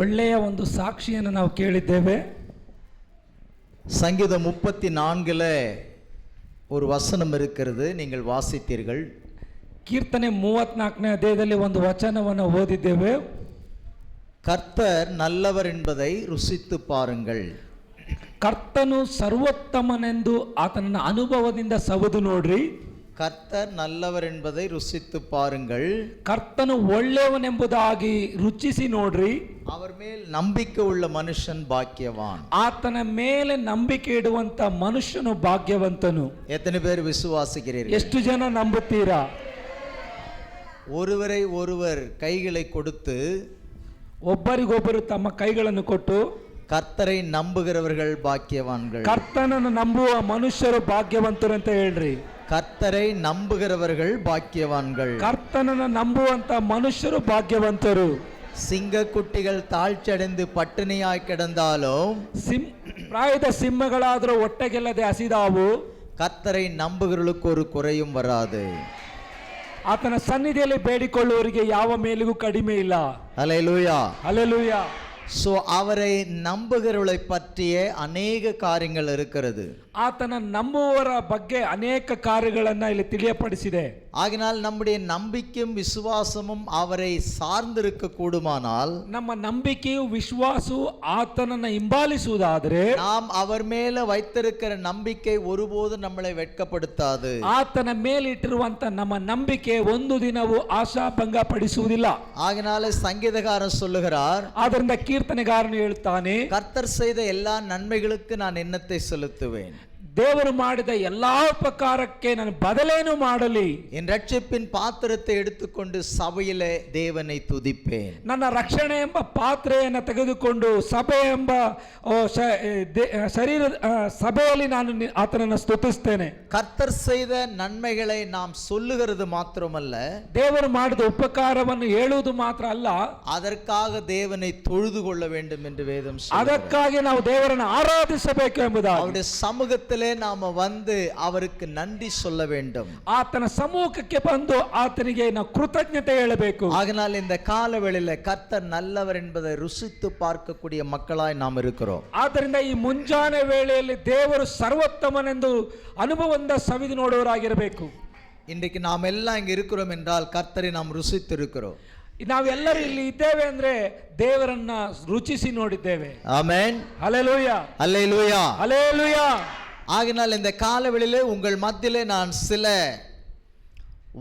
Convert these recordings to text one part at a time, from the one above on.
ಒಳ್ಳೆಯ ಒಂದು ಸಾಕ್ಷಿಯನ್ನು ನಾವು ಕೇಳಿದ್ದೇವೆ. சங்கீதம் 34 ஒரு வசனம் இருக்கிறது, நீங்கள் வாசித்தீர்கள். ಕೀರ್ತನೆ 34ನೇ ಅಧ್ಯಾಯದಲ್ಲಿ ಒಂದು ವಚನವನ್ನು ಓದಿದ್ದೇವೆ. கர்த்தர் நல்லவர் என்பதை ருசித்து பாருங்கள். ಕರ್ತನು ಸರ್ವೋತ್ತಮನೆಂದು ಆತನ ಅನುಭವದಿಂದ ಸವಿದು ನೋಡ್ರಿ. கர்த்தர் நல்லவர் என்பதை ருசித்து பாருங்கள். ಕರ್ತನು ಒಳ್ಳೆಯವನೆಂಬುದಾಗಿ ರುಚಿಸಿ ನೋಡ್ರಿ. அவர் மேல் நம்பிக்கை உள்ள மனுஷன் பாக்கியவான். ಆತನ ಮೇಲೆ ನಂಬಿಕೆ ಇಡುವಂತ ಮನುಷ್ಯನು ಭಾಗ್ಯವಂತನು. எத்தனை பேர் விசுவாசிக்கிறீர்கள்? ಎಷ್ಟು ಜನ ನಂಬುತ್ತೀರಾ? ஒருவரை ஒருவர் கைகளை கொடுத்து ಒಬ್ಬರಿಗೊಬ್ಬರು ತಮ್ಮ ಕೈಗಳನ್ನು ಕೊಟ್ಟು கர்த்தரை நம்புகிறவர்கள் பாக்கியவான்கள். ಕರ್ತನನ್ನು ನಂಬುವ ಮನುಷ್ಯರು ಭಾಗ್ಯವಂತರು ಅಂತ ಹೇಳ್ರಿ. கர்த்தரை நம்புகிறவர்கள் பாக்கியவான்கள். ಕರ್ತನನ್ನು ನಂಬುವಂತ ಮನುಷ್ಯರು ಭಾಗ್ಯವಂತರು. சிங்கக்குட்டிகள் தாழ்ச்சடைந்து பட்டினியாய் கிடந்தாலும் ಪ್ರಾಯದ ಸಿಂಹಗಳಾದರೂ ಹೊಟ್ಟೆಗೆಲ್ಲದೆ ಹಸಿದಾವು. கர்த்தரை நம்புகிறவர்களுக்கு ஒரு குறையும் வராது. ಆತನ ಸನ್ನಿಧಿಯಲ್ಲಿ ಬೇಡಿಕೊಳ್ಳುವವರಿಗೆ ಯಾವ ಮೇಲಿಗೂ ಕಡಿಮೆ ಇಲ್ಲ. ஹல்லேலூயா, ಹಲ್ಲೆಲೂಯಾ. சோ அவரை நம்புகிறவர்களை பற்றிய அநேக காரியங்கள் இருக்கிறது. ಆತನ ನಂಬುವವರ ಬಗ್ಗೆ ಅನೇಕ ಕಾರ್ಯಗಳನ್ನು ಇಲ್ಲಿ ತಿಳಿಯಪಡಿಸಿದೆ. ஆகினால் நம்முடைய நம்பிக்கையும் விசுவாசமும் அவரை சார்ந்திருக்க கூடுமானால், ನಮ್ಮ ನಂಬಿಕೆಯು ವಿಶ್ವಾಸವು ಆತನನ್ನು ಹಿಂಬಾಲಿಸುವುದಾದರೆ, நாம் அவர் மேல வைத்திருக்கிற நம்பிக்கை ஒருபோதும் நம்மளை வெட்கப்படுத்தாது. ಆತನ ಮೇಲಿಟ್ಟಿರುವಂತ ನಮ್ಮ ನಂಬಿಕೆ ಒಂದು ದಿನವೂ ಆಶಾಭಂಗ ಪಡಿಸುವುದಿಲ್ಲ. ஆகினால சங்கீதக்காரன் சொல்லுகிறார், ಆದ್ದರಿಂದ ಕೀರ್ತನೆಗಾರನು ಹೇಳುತ್ತಾನೆ, கர்த்தர் செய்த எல்லா நன்மைகளுக்கு நான் எண்ணத்தை செலுத்துவேன். ದೇವರು ಮಾಡಿದ ಎಲ್ಲಾ ಉಪಕಾರಕ್ಕೆ ನಾನು ಬದಲೇನು ಮಾಡಲಿ. என் ரட்சிப்பின் பாத்திரத்தை எடுத்துக்கொண்டு சபையிலே தேவனை துதிப்பேன். ನನ್ನ ರಕ್ಷಣೆ ಎಂಬ ಪಾತ್ರೆಯನ್ನು ತೆಗೆದುಕೊಂಡು ಸಭೆ ಎಂಬ ಸಭೆಯಲ್ಲಿ ನಾನು ಆತನನ್ನು ಸ್ತುತಿಸ್ತೇನೆ. கர்த்தர் செய்த நன்மைகளை நாம் சொல்லுகிறது மாத்திரமல்ல, ದೇವರು ಮಾಡಿದ ಉಪಕಾರವನ್ನು ಹೇಳುವುದು ಮಾತ್ರ ಅಲ್ಲ, அதற்காக தேவனை தொழுது கொள்ள வேண்டும் என்று வேதம் சொல்லுகிறது. ಅದಕ್ಕಾಗಿ ನಾವು ದೇವರನ್ನು ಆರಾಧಿಸಬೇಕು ಎಂಬುದಾಗಿ, அவருடைய சமூகத்திலே நாம வந்து அவருக்கு நன்றி சொல்ல வேண்டும். ಆತನ ಸಮ್ಮುಖಕ್ಕೆ ಬಂದು ಆತನಿಗೆ ನಾವು ಕೃತಜ್ಞತೆ ಹೇಳಬೇಕು. ஆகினால் இந்த காலவேளையில கர்த்தர் நல்லவர் என்பதை ருசித்து பார்க்கக்கூடிய மக்களாய் நாம் இருக்கிறோம். ಆದ್ದರಿಂದ ಈ ಮುಂಜಾನೆ ವೇಳೆಯಲ್ಲಿ ದೇವರು ಸರ್ವೋತ್ತಮನೆಂದು ಅನುಭವದಿಂದ ಸವಿದು ನೋಡುವವರಾಗಿರಬೇಕು. இன்றைக்கு நாம் எல்லாம் இங்க இருக்கிறோம் என்றால் கர்த்தரை நாம் ருசித்து இருக்கிறோம். ನಾವೆಲ್ಲರೂ ಇಲ್ಲಿ ಇದ್ದೇವೆ ಅಂದ್ರೆ ದೇವರನ್ನ ರುಚಿಸಿ ನೋಡಿದ್ದೇವೆ. ஆமென், ಹಲ್ಲೆಲೂಯಾ, அல்லேலூயா, ಹಲ್ಲೆಲೂಯಾ. ஆகினால் இந்த காலவெளியிலே உங்கள் மத்தியிலே நான் சில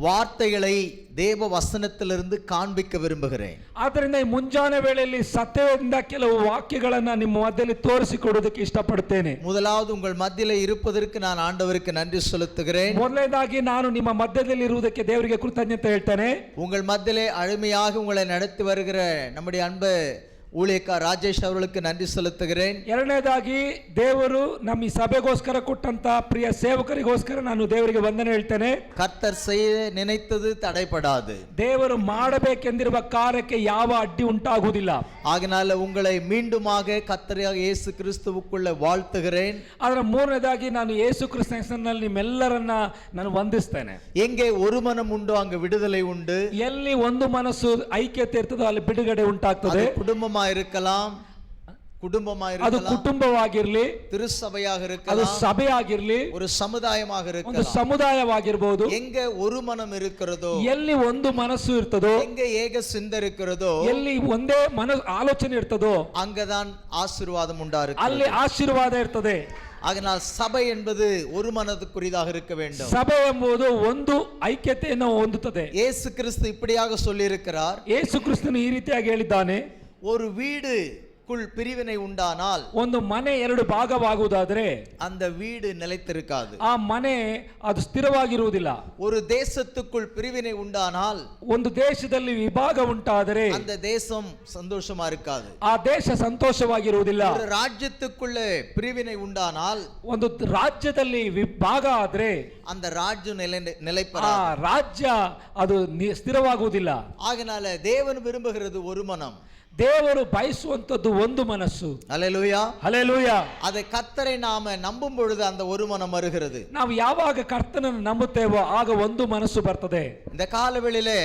வார்த்தைகளை தேவ வசனத்திலிருந்து காண்பிக்க விரும்புகிறேன். ಆದ್ದರಿಂದ ಈ ಮುಂಜಾನೆ ವೇಳೆಯಲ್ಲಿ ಸತ್ಯದಿಂದ ಕೆಲವು ವಾಕ್ಯಗಳನ್ನು ನಿಮ್ಮ ಮಧ್ಯದಲ್ಲಿ ತೋರಿಸಿಕೊಡೋದಕ್ಕೆ ಇಷ್ಟಪಡುತ್ತೇನೆ. முதலாவது உங்கள் மத்தியிலே இருப்பதற்கு நான் ஆண்டவருக்கு நன்றி செலுத்துகிறேன். ಮೊದಲನೇದಾಗಿ ನಾನು ನಿಮ್ಮ ಮಧ್ಯದಲ್ಲಿ ಇರುವುದಕ್ಕೆ ದೇವರಿಗೆ ಕೃತಜ್ಞತೆ ಹೇಳ್ತೇನೆ. உங்கள் மத்தியிலே அருமையாக உங்களை நடத்தி வருகிற நம்முடைய அன்பு ஊழியக்கார் ராஜேஷ் அவர்களுக்கு நன்றி செலுத்துகிறேன். ಎರಡನೇದಾಗಿ ದೇವರು ನಮ್ಮ ಈ ಸಭೆಗೋಸ್ಕರ ಕೊಟ್ಟಂತ ಪ್ರಿಯ ಸೇವಕರಿಗೋಸ್ಕರ ನಾನು ದೇವರಿಗೆ ವಂದನೆ ಹೇಳ್ತೇನೆ. கர்த்தர் செய்ய நினைத்தது தடைபடாது. ದೇವರು ಮಾಡಬೇಕೆಂದಿರುವ ಕಾರ್ಯಕ್ಕೆ ಯಾವ ಅಡ್ಡಿ ಉಂಟಾಗುವುದಿಲ್ಲ. ஆகினால உங்களை மீண்டுமாக கர்த்தராக இயேசு கிறிஸ்துவுக்குள்ள வாழ்த்துகிறேன். ಅದರ ಮೂರನೇದಾಗಿ ನಾನು ಯೇಸು ಕ್ರಿಸ್ತನ ಹೆಸರಿನಲ್ಲಿ ನಿಮ್ಮೆಲ್ಲರನ್ನ ನಾನು ವಂದಿಸ್ತೇನೆ. எங்கே ஒரு மனம் உண்டோ அங்கு விடுதலை உண்டு. ಎಲ್ಲಿ ಒಂದು ಮನಸ್ಸು ಐಕ್ಯತೆ ಇರ್ತದೋ ಅಲ್ಲಿ ಬಿಡುಗಡೆ ಉಂಟಾಗ್ತದೆ. குடும்பமா இருக்கலாம், குடும்பமா ಅದು இருக்கலாம், ಕುಟುಂಬವಾಗಿರ್ಲಿ, திருச்சபையாக ಅದು இருக்கலாம், ಸಭೆಯಾಗಿರ್ಲಿ, ஒரு சமுதாயமாக ಒಂದು இருக்கலாம். ಸಮುದಾಯವಾಗಿರ್ಬೋದು. எங்க ஒரு மனம் இருக்கிறதோ, ಎಲ್ಲಿ ಒಂದು ಮನಸ್ಸು ಇರ್ತದೋ, எங்க ஏக சிந்தை இருக்கிறதோ, ಎಲ್ಲಿ ಒಂದೇ ಆಲೋಚನೆ ಇರ್ತದೋ அங்கதான் ஆசீர்வாதம் ಅಲ್ಲಿ உண்டாருக்கு. ಆಶೀರ್ವಾದ ಇರ್ತದೆ. அதனால் சபை என்பது ஒரு மனதுக்குரியதாக இருக்க வேண்டும். ಸಭೆ ಎಂಬುದು ಒಂದು ಐಕ್ಯತೆಯನ್ನು ಹೊಂದುತ್ತದೆ. இயேசு கிறிஸ்து இப்படியாக சொல்லி இருக்கிறார். ಯೇಸು ಕ್ರಿಸ್ತನು ಈ ರೀತಿಯಾಗಿ ಹೇಳಿದ್ದಾನೆ, ஒரு வீடுக்குள் பிரிவினை உண்டானால், ಒಂದು ಮನೆ ಎರಡು ಭಾಗವಾಗುವುದಾದರೆ அந்த வீடு நிலைத்திருக்காது. ಆ ಮನೆ ಅದು ಸ್ಥಿರವಾಗಿರುವುದಿಲ್ಲ. ஒரு தேசத்துக்குள் பிரிவினை உண்டானால், ಒಂದು ದೇಶದಲ್ಲಿ ವಿಭಾಗ ಉಂಟಾದರೆ அந்த தேசம் சந்தோஷமா இருக்காது. ಆ ದೇಶ ಸಂತೋಷವಾಗಿರುವುದಿಲ್ಲ. ஒரு ராஜ்யத்துக்குள்ளே பிரிவினை உண்டானால், ಒಂದು ರಾಜ್ಯದಲ್ಲಿ ವಿಭಾಗ ಆದ್ರೆ அந்த ராஜ்யம் ಆ நிலைப்பெறாது. ರಾಜ್ಯ ಅದು ಸ್ಥಿರವಾಗುವುದಿಲ್ಲ. ஆகினால தேவன் விரும்புகிறது ஒரு மனம். ದೇವರು ಬಯಸುವಂತದ್ದು ಒಂದು ಮನಸ್ಸು. அல்லேலூயா, ಹಲ್ಲೆಲೂಯಾ. அதை கர்த்தரை நாம நம்பும் பொழுது அந்த ஒரு மனம் வருகிறது. ನಾವು ಯಾವಾಗ ಕರ್ತನನ್ನು ನಂಬುತ್ತೇವೋ ಆಗ ಒಂದು ಮನಸ್ಸು ಬರ್ತದೆ. இந்த காலவெளியிலே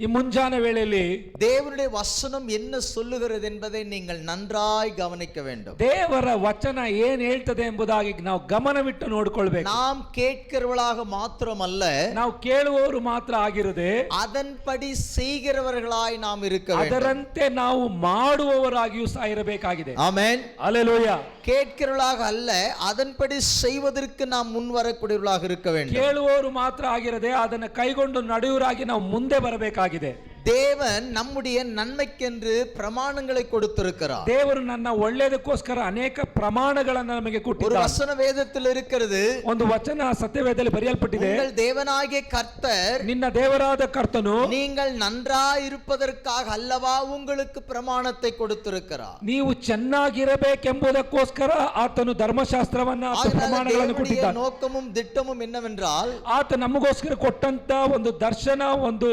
ಈ ಮುಂಜಾನೆ ವೇಳೆಯಲ್ಲಿ தேவனுடைய வசனம் என்ன சொல்லுகிறது என்பதை நீங்கள் நன்றாய் கவனிக்க வேண்டும். ದೇವರ ವಚನ ಏನ್ ಹೇಳ್ತದೆ ಎಂಬುದಾಗಿ ನಾವು ಗಮನವಿಟ್ಟು ನೋಡ್ಕೊಳ್ಬೇಕು. நாம் கேட்கிறவர்களாக மாத்திரமல்ல, ನಾವು ಕೇಳುವವರು ಮಾತ್ರ ಆಗಿರದೆ அதன்படி செய்கிறவர்களாய் நாம் இருக்க வேண்டும். ಅದರಂತೆ ನಾವು ಮಾಡುವವರಾಗಿಯೂ ಸಹ ಇರಬೇಕಾಗಿದೆ. ஆமென். அல்லேலூயா. கேட்கிறவர்களாக அல்ல, அதன்படி செய்வதற்கு நாம் முன் வரக்கூடியவர்களாக இருக்க வேண்டும். ಕೇಳುವವರು ಮಾತ್ರ ಆಗಿರದೆ ಅದನ್ನು ಕೈಗೊಂಡು ನಡೆಯುವರಾಗಿ ನಾವು ಮುಂದೆ ಬರಬೇಕಾಗಿದೆ. தேவன் நம்முடைய நன்மைக்கென்று பிரமாணங்களை கொடுத்திருக்கிறார். ದೇವರು ನನ್ನ ಒಳ್ಳೆಯದಕ್ಕೋಸ್ಕರ ಅನೇಕ ಪ್ರಮಾಣಗಳನ್ನು ನಮಗೆ ஒரு ಕೊಟ್ಟಿದ್ದಾರೆ. வசன வேதத்தில் இருக்கிறது, ಒಂದು ವಚನ ಸತ್ಯವೇದದಲ್ಲಿ ಬರೆಯಲ್ಪಟ್ಟಿದೆ. உங்கள் தேவனாகிய கர்த்தர் ನಿನ್ನ ದೇವರಾದ ಕರ್ತನು நீங்கள் நன்றாய் இருப்பதற்காக அல்லவா உங்களுக்கு பிரமாணத்தை கொடுத்திருக்கிறார். ನೀವು ಚೆನ್ನಾಗಿರಬೇಕೆಂಬುದಕ್ಕೋಸ್ಕರ ಆತನು ಧರ್ಮಶಾಸ್ತ್ರವನ್ನ ಆತ ಪ್ರಮಾಣಗಳನ್ನು தேவனுடைய ಕೊಟ್ಟಿದ್ದಾನೆ. நோக்கமும் திட்டமும் என்னவென்றால், ಆತ ನಮಗೋಸ್ಕರ ಕೊಟ್ಟಂತ ಒಂದು ದರ್ಶನ, ಒಂದು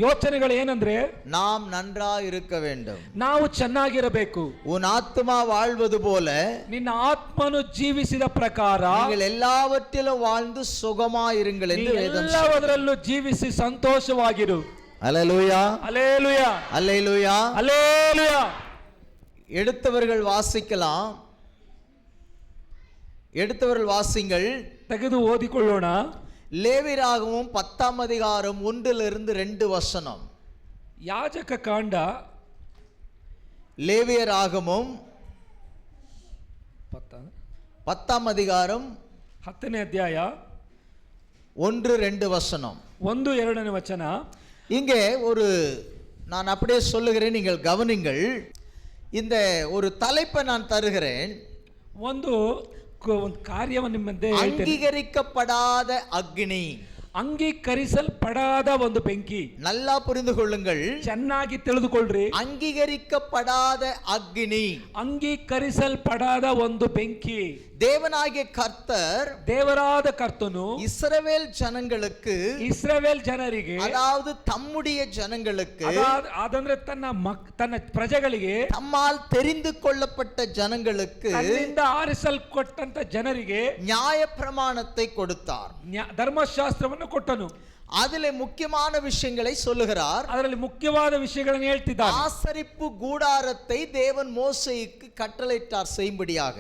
ಯೋಚನೆಗಳು ಏನಂದ್ರೆ நாம் நன்றாய் இருக்க வேண்டும். ನಾವು ಚೆನ್ನಾಗಿರಬೇಕು. உன் ஆத்துமா வாழ்வது போல ನಿನ್ನ ಆತ್ಮನು ಜೀವಿಸಿದ ಪ್ರಕಾರ நீங்கள் எல்லாவற்றிலும் வாழ்ந்து சுகமாயிருங்கள் என்று வேதம் ಎಲ್ಲವದರಲ್ಲೂ ಜೀವಿಸಿ ಸಂತೋಷವಾಗಿರು. அல்லேலூயா, அல்லேலூயா, அல்லேலூயா. அல்லேலூயா. எடுத்தவர்கள் வாசிக்கலாம், எடுத்தவர்கள் வாசிங்கள். ತೆಗೆದು ಓದಿಕೊಳ್ಳೋಣ. லேவியராகமம் 10ஆம் அதிகாரம் 1-2 வசனம். ಯಾಜಕ ಕಾಂಡ, லேவியராகமம் 10ஆம் அதிகாரம் 10ನೇ ಅಧ್ಯಾಯ 1-2 வசனம். 1-2ನೇ ವಚನ. இங்கே நான் அப்படியே சொல்லுகிறேன், நீங்கள் கவனிங்கள். இந்த ஒரு தலைப்பை நான் தருகிறேன். ಒಂದು ಕಾರ್ಯವನ್ನು ನಿಮ್ಮ ಮುಂದೆ ಹೇಳ್ತೇನೆ. அங்கீகரிக்கப்படாத அக்னி. ಅಂಗೀಕರಿಸಲ್ಪಡಾದ ಒಂದು ಬೆಂಕಿ. நல்லா புரிந்து கொள்ளுங்கள், ಚೆನ್ನಾಗಿ ತಿಳಿದುಕೊಳ್ಳ್ರಿ. ಅಂಗೀகரிக்கப்படாத அக்னி, ಅಂಗೀಕರಿಸಲ್ಪಡಾದ ಒಂದು ಬೆಂಕಿ. தேவனாகிய கர்த்தர், ದೇವರಾದ ಕರ್ತನು இஸ்ரவேல் ஜனங்களுக்கு, ಇಸ್ರಾಯೇಲ್ ಜನರಿಗೆ, அதாவது தம்முடைய ஜனங்களுக்கு, ಅದಂದ್ರೆ ತನ್ನ ಪ್ರಜೆಗಳಿಗೆ, தம்மால் தெரிந்து கொள்ளப்பட்ட ஜனங்களுக்கு ತನ್ನಿಂದ ಆರಿಸಲ್ಪಟ್ಟಂತ ಜನರಿಗೆ நியாய பிரமாணத்தை கொடுத்தார். ಧರ್ಮಶಾಸ್ತ್ರವನ್ನು ಕೊಟ್ಟನು. அதிலே முக்கியமான விஷயங்களை சொல்லுகிறார். ಅದರಲ್ಲಿ ಮುಖ್ಯವಾದ ವಿಷಯಗಳನ್ನು ಹೇಳ್ತಿದ್ದಾರೆ. ஆசரிப்பு கூடாரத்தை தேவன் மோசேக்கு கட்டளையிட்டார் செய்யும்படியாக.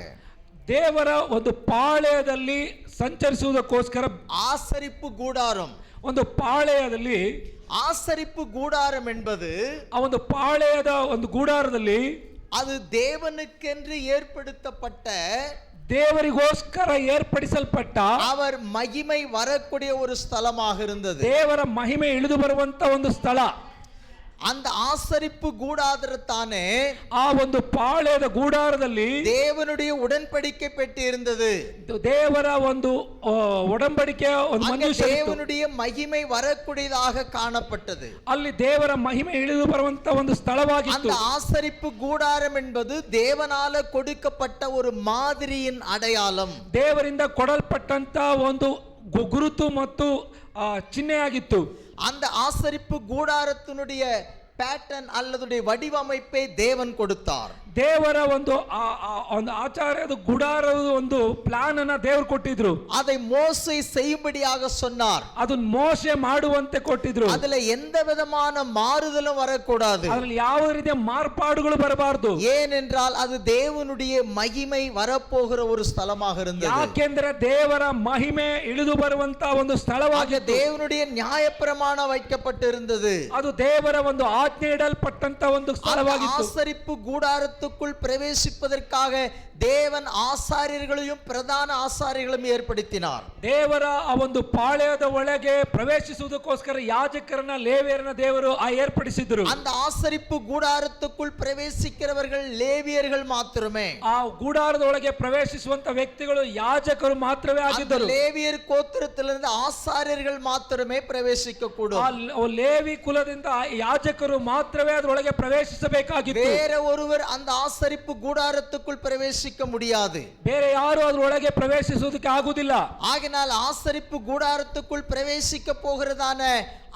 ದೇವರ ಒಂದು ಪಾಳೆಯದಲ್ಲಿ ಸಂಚರಿಸುವುದಕ್ಕೋಸ್ಕರ ஆசரிப்பு கூடாரம், ಒಂದು ಪಾಳೆಯದಲ್ಲಿ, ஆசரிப்பு கூடாரம் என்பது ಆ ಒಂದು ಪಾಳೆಯದ ಒಂದು ಗೂಡಾರದಲ್ಲಿ அது தேவனுக்கென்று ஏற்படுத்தப்பட்ட, ದೇವರಿಗೋಸ್ಕರ ಏರ್ಪಡಿಸಲ್ಪಟ್ಟ, அவர் மகிமை வரக்கூடிய ஒரு ஸ்தலமாக இருந்தது. ದೇವರ ಮಹಿಮೆ ಇಳಿದು ಬರುವಂತ ಒಂದು ಸ್ಥಳ. அந்த ஆசரிப்பு கூடாரத்தானே ಆ ಒಂದು ಪಾಳೆಯದ ಗೂಡಾರದಲ್ಲಿ தேவனுடைய உடன்படிக்கை பெட்டி இருந்தது. ದೇವರ ಒಂದು ಒಡಂಬಡಿಕೆ ಒಂದು ಮನುಷ್ಯ, தேவனுடைய மகிமை வரக்கூடியதாக காணப்பட்டது. ಅಲ್ಲಿ ದೇವರ ಮಹಿಮೆ ಇಳಿದು ಬರುವಂತ ಒಂದು ಸ್ಥಳವಾಗಿತ್ತು. அந்த ஆசரிப்பு கூடாரம் என்பது தேவனால கொடுக்கப்பட்ட ஒரு மாதிரியின் அடையாளம். ದೇವರಿಂದ ಕೊಡಲ್ಪಟ್ಟಂತ ಒಂದು ಗುರುತು ಮತ್ತು ಚಿಹ್ನೆಯಾಗಿತ್ತು. அந்த ஆசரிப்பு கூடாரத்தினுடைய பேட்டர்ன் அல்லது வடிவமைப்பை தேவன் கொடுத்தார். ದೇವರ ಒಂದು ಆಚಾರ್ಯದ ಗುಡಾರದ ಒಂದು ಪ್ಲಾನ್ ಅನ್ನ ದೇವರು ಕೊಟ್ಟಿದ್ರು. அதை மோசே செய்யும்படியாக சொன்னார். ಅದನ್ನ ಮೋಶೆ ಮಾಡುವಂತೆ ಕೊಟ್ಟಿದ್ರು. அதுல எந்த விதமான மாறுதலும் வரக்கூடாது. ಅದರಲ್ಲಿ ಯಾವ ರೀತಿಯ ಮಾರ್ಪಾಡುಗಳು ಬರಬಾರದು. ஏனென்றால் அது தேவனுடைய மகிமை வரப்போகிற ஒரு ஸ்தலமாக இருந்தது. ಯಾಕೆಂದ್ರೆ ದೇವರ ಮಹಿಮೆ ಇಳಿದು ಬರುವಂತ ಒಂದು ಸ್ಥಳವಾಗಿತ್ತು. தேவனுடைய நியாயப்பிரமாணம் வைக்கப்பட்டிருந்தது. ಅದು ದೇವರ ಒಂದು ಆಜ್ಞೆ ಇಡಲ್ಪಟ್ಟಂತ ಒಂದು ಸ್ಥಳವಾಗಿತ್ತು. ஆசரிப்பு கூடாரத்துக்குள் பிரவேசிப்பதற்காக தேவன் ஆசாரியர்களையும் பிரதான ஆசாரியர்களையும் ஏற்படுத்தினார். ದೇವರ ಆ ಒಂದು ಪಾಳೆಯದ ಒಳಗೆ ಪ್ರವೇಶಿಸುವುದಕ್ಕೋಸ್ಕರ ಯಾಜಕರನ್ನ, ಲೇವಿಯರನ್ನ ದೇವರು ಏರ್ಪಡಿಸಿದ್ರು. அந்த ஆசரிப்பு கூடாரத்துக்குள் பிரவேசிக்கிறவர்கள் லேவியர்கள் மாத்திரமே. ಆ ಗೂಡಾರದ ಒಳಗೆ ಪ್ರವೇಶಿಸುವಂತ ವ್ಯಕ್ತಿಗಳು ಯಾಜಕರು ಮಾತ್ರವೇ ಆಗಿದ್ದರು. லேவியர் கோத்திரத்திலிருந்து ஆசாரியர்கள் மாத்திரமே பிரவேசிக்க கூடும். ಲೇವಿ ಕುಲದಿಂದ ಯಾಜಕರು ಮಾತ್ರವೇ ಅದರೊಳಗೆ ಪ್ರವೇಶಿಸಬೇಕಾಗಿತ್ತು. வேற ஒருவர் அந்த ஆசரிப்பு கூடாரத்துக்குள் பிரவேசிக்க முடியாது. ಬೇರೆ ಯಾರು ಅದರೊಳಗೆ ಪ್ರವೇಶಿಸುವುದಕ್ಕೆ ಆಗುವುದಿಲ್ಲ. ஆகினால் ஆசரிப்பு கூடாரத்துக்குள் பிரவேசிக்க போகிறதான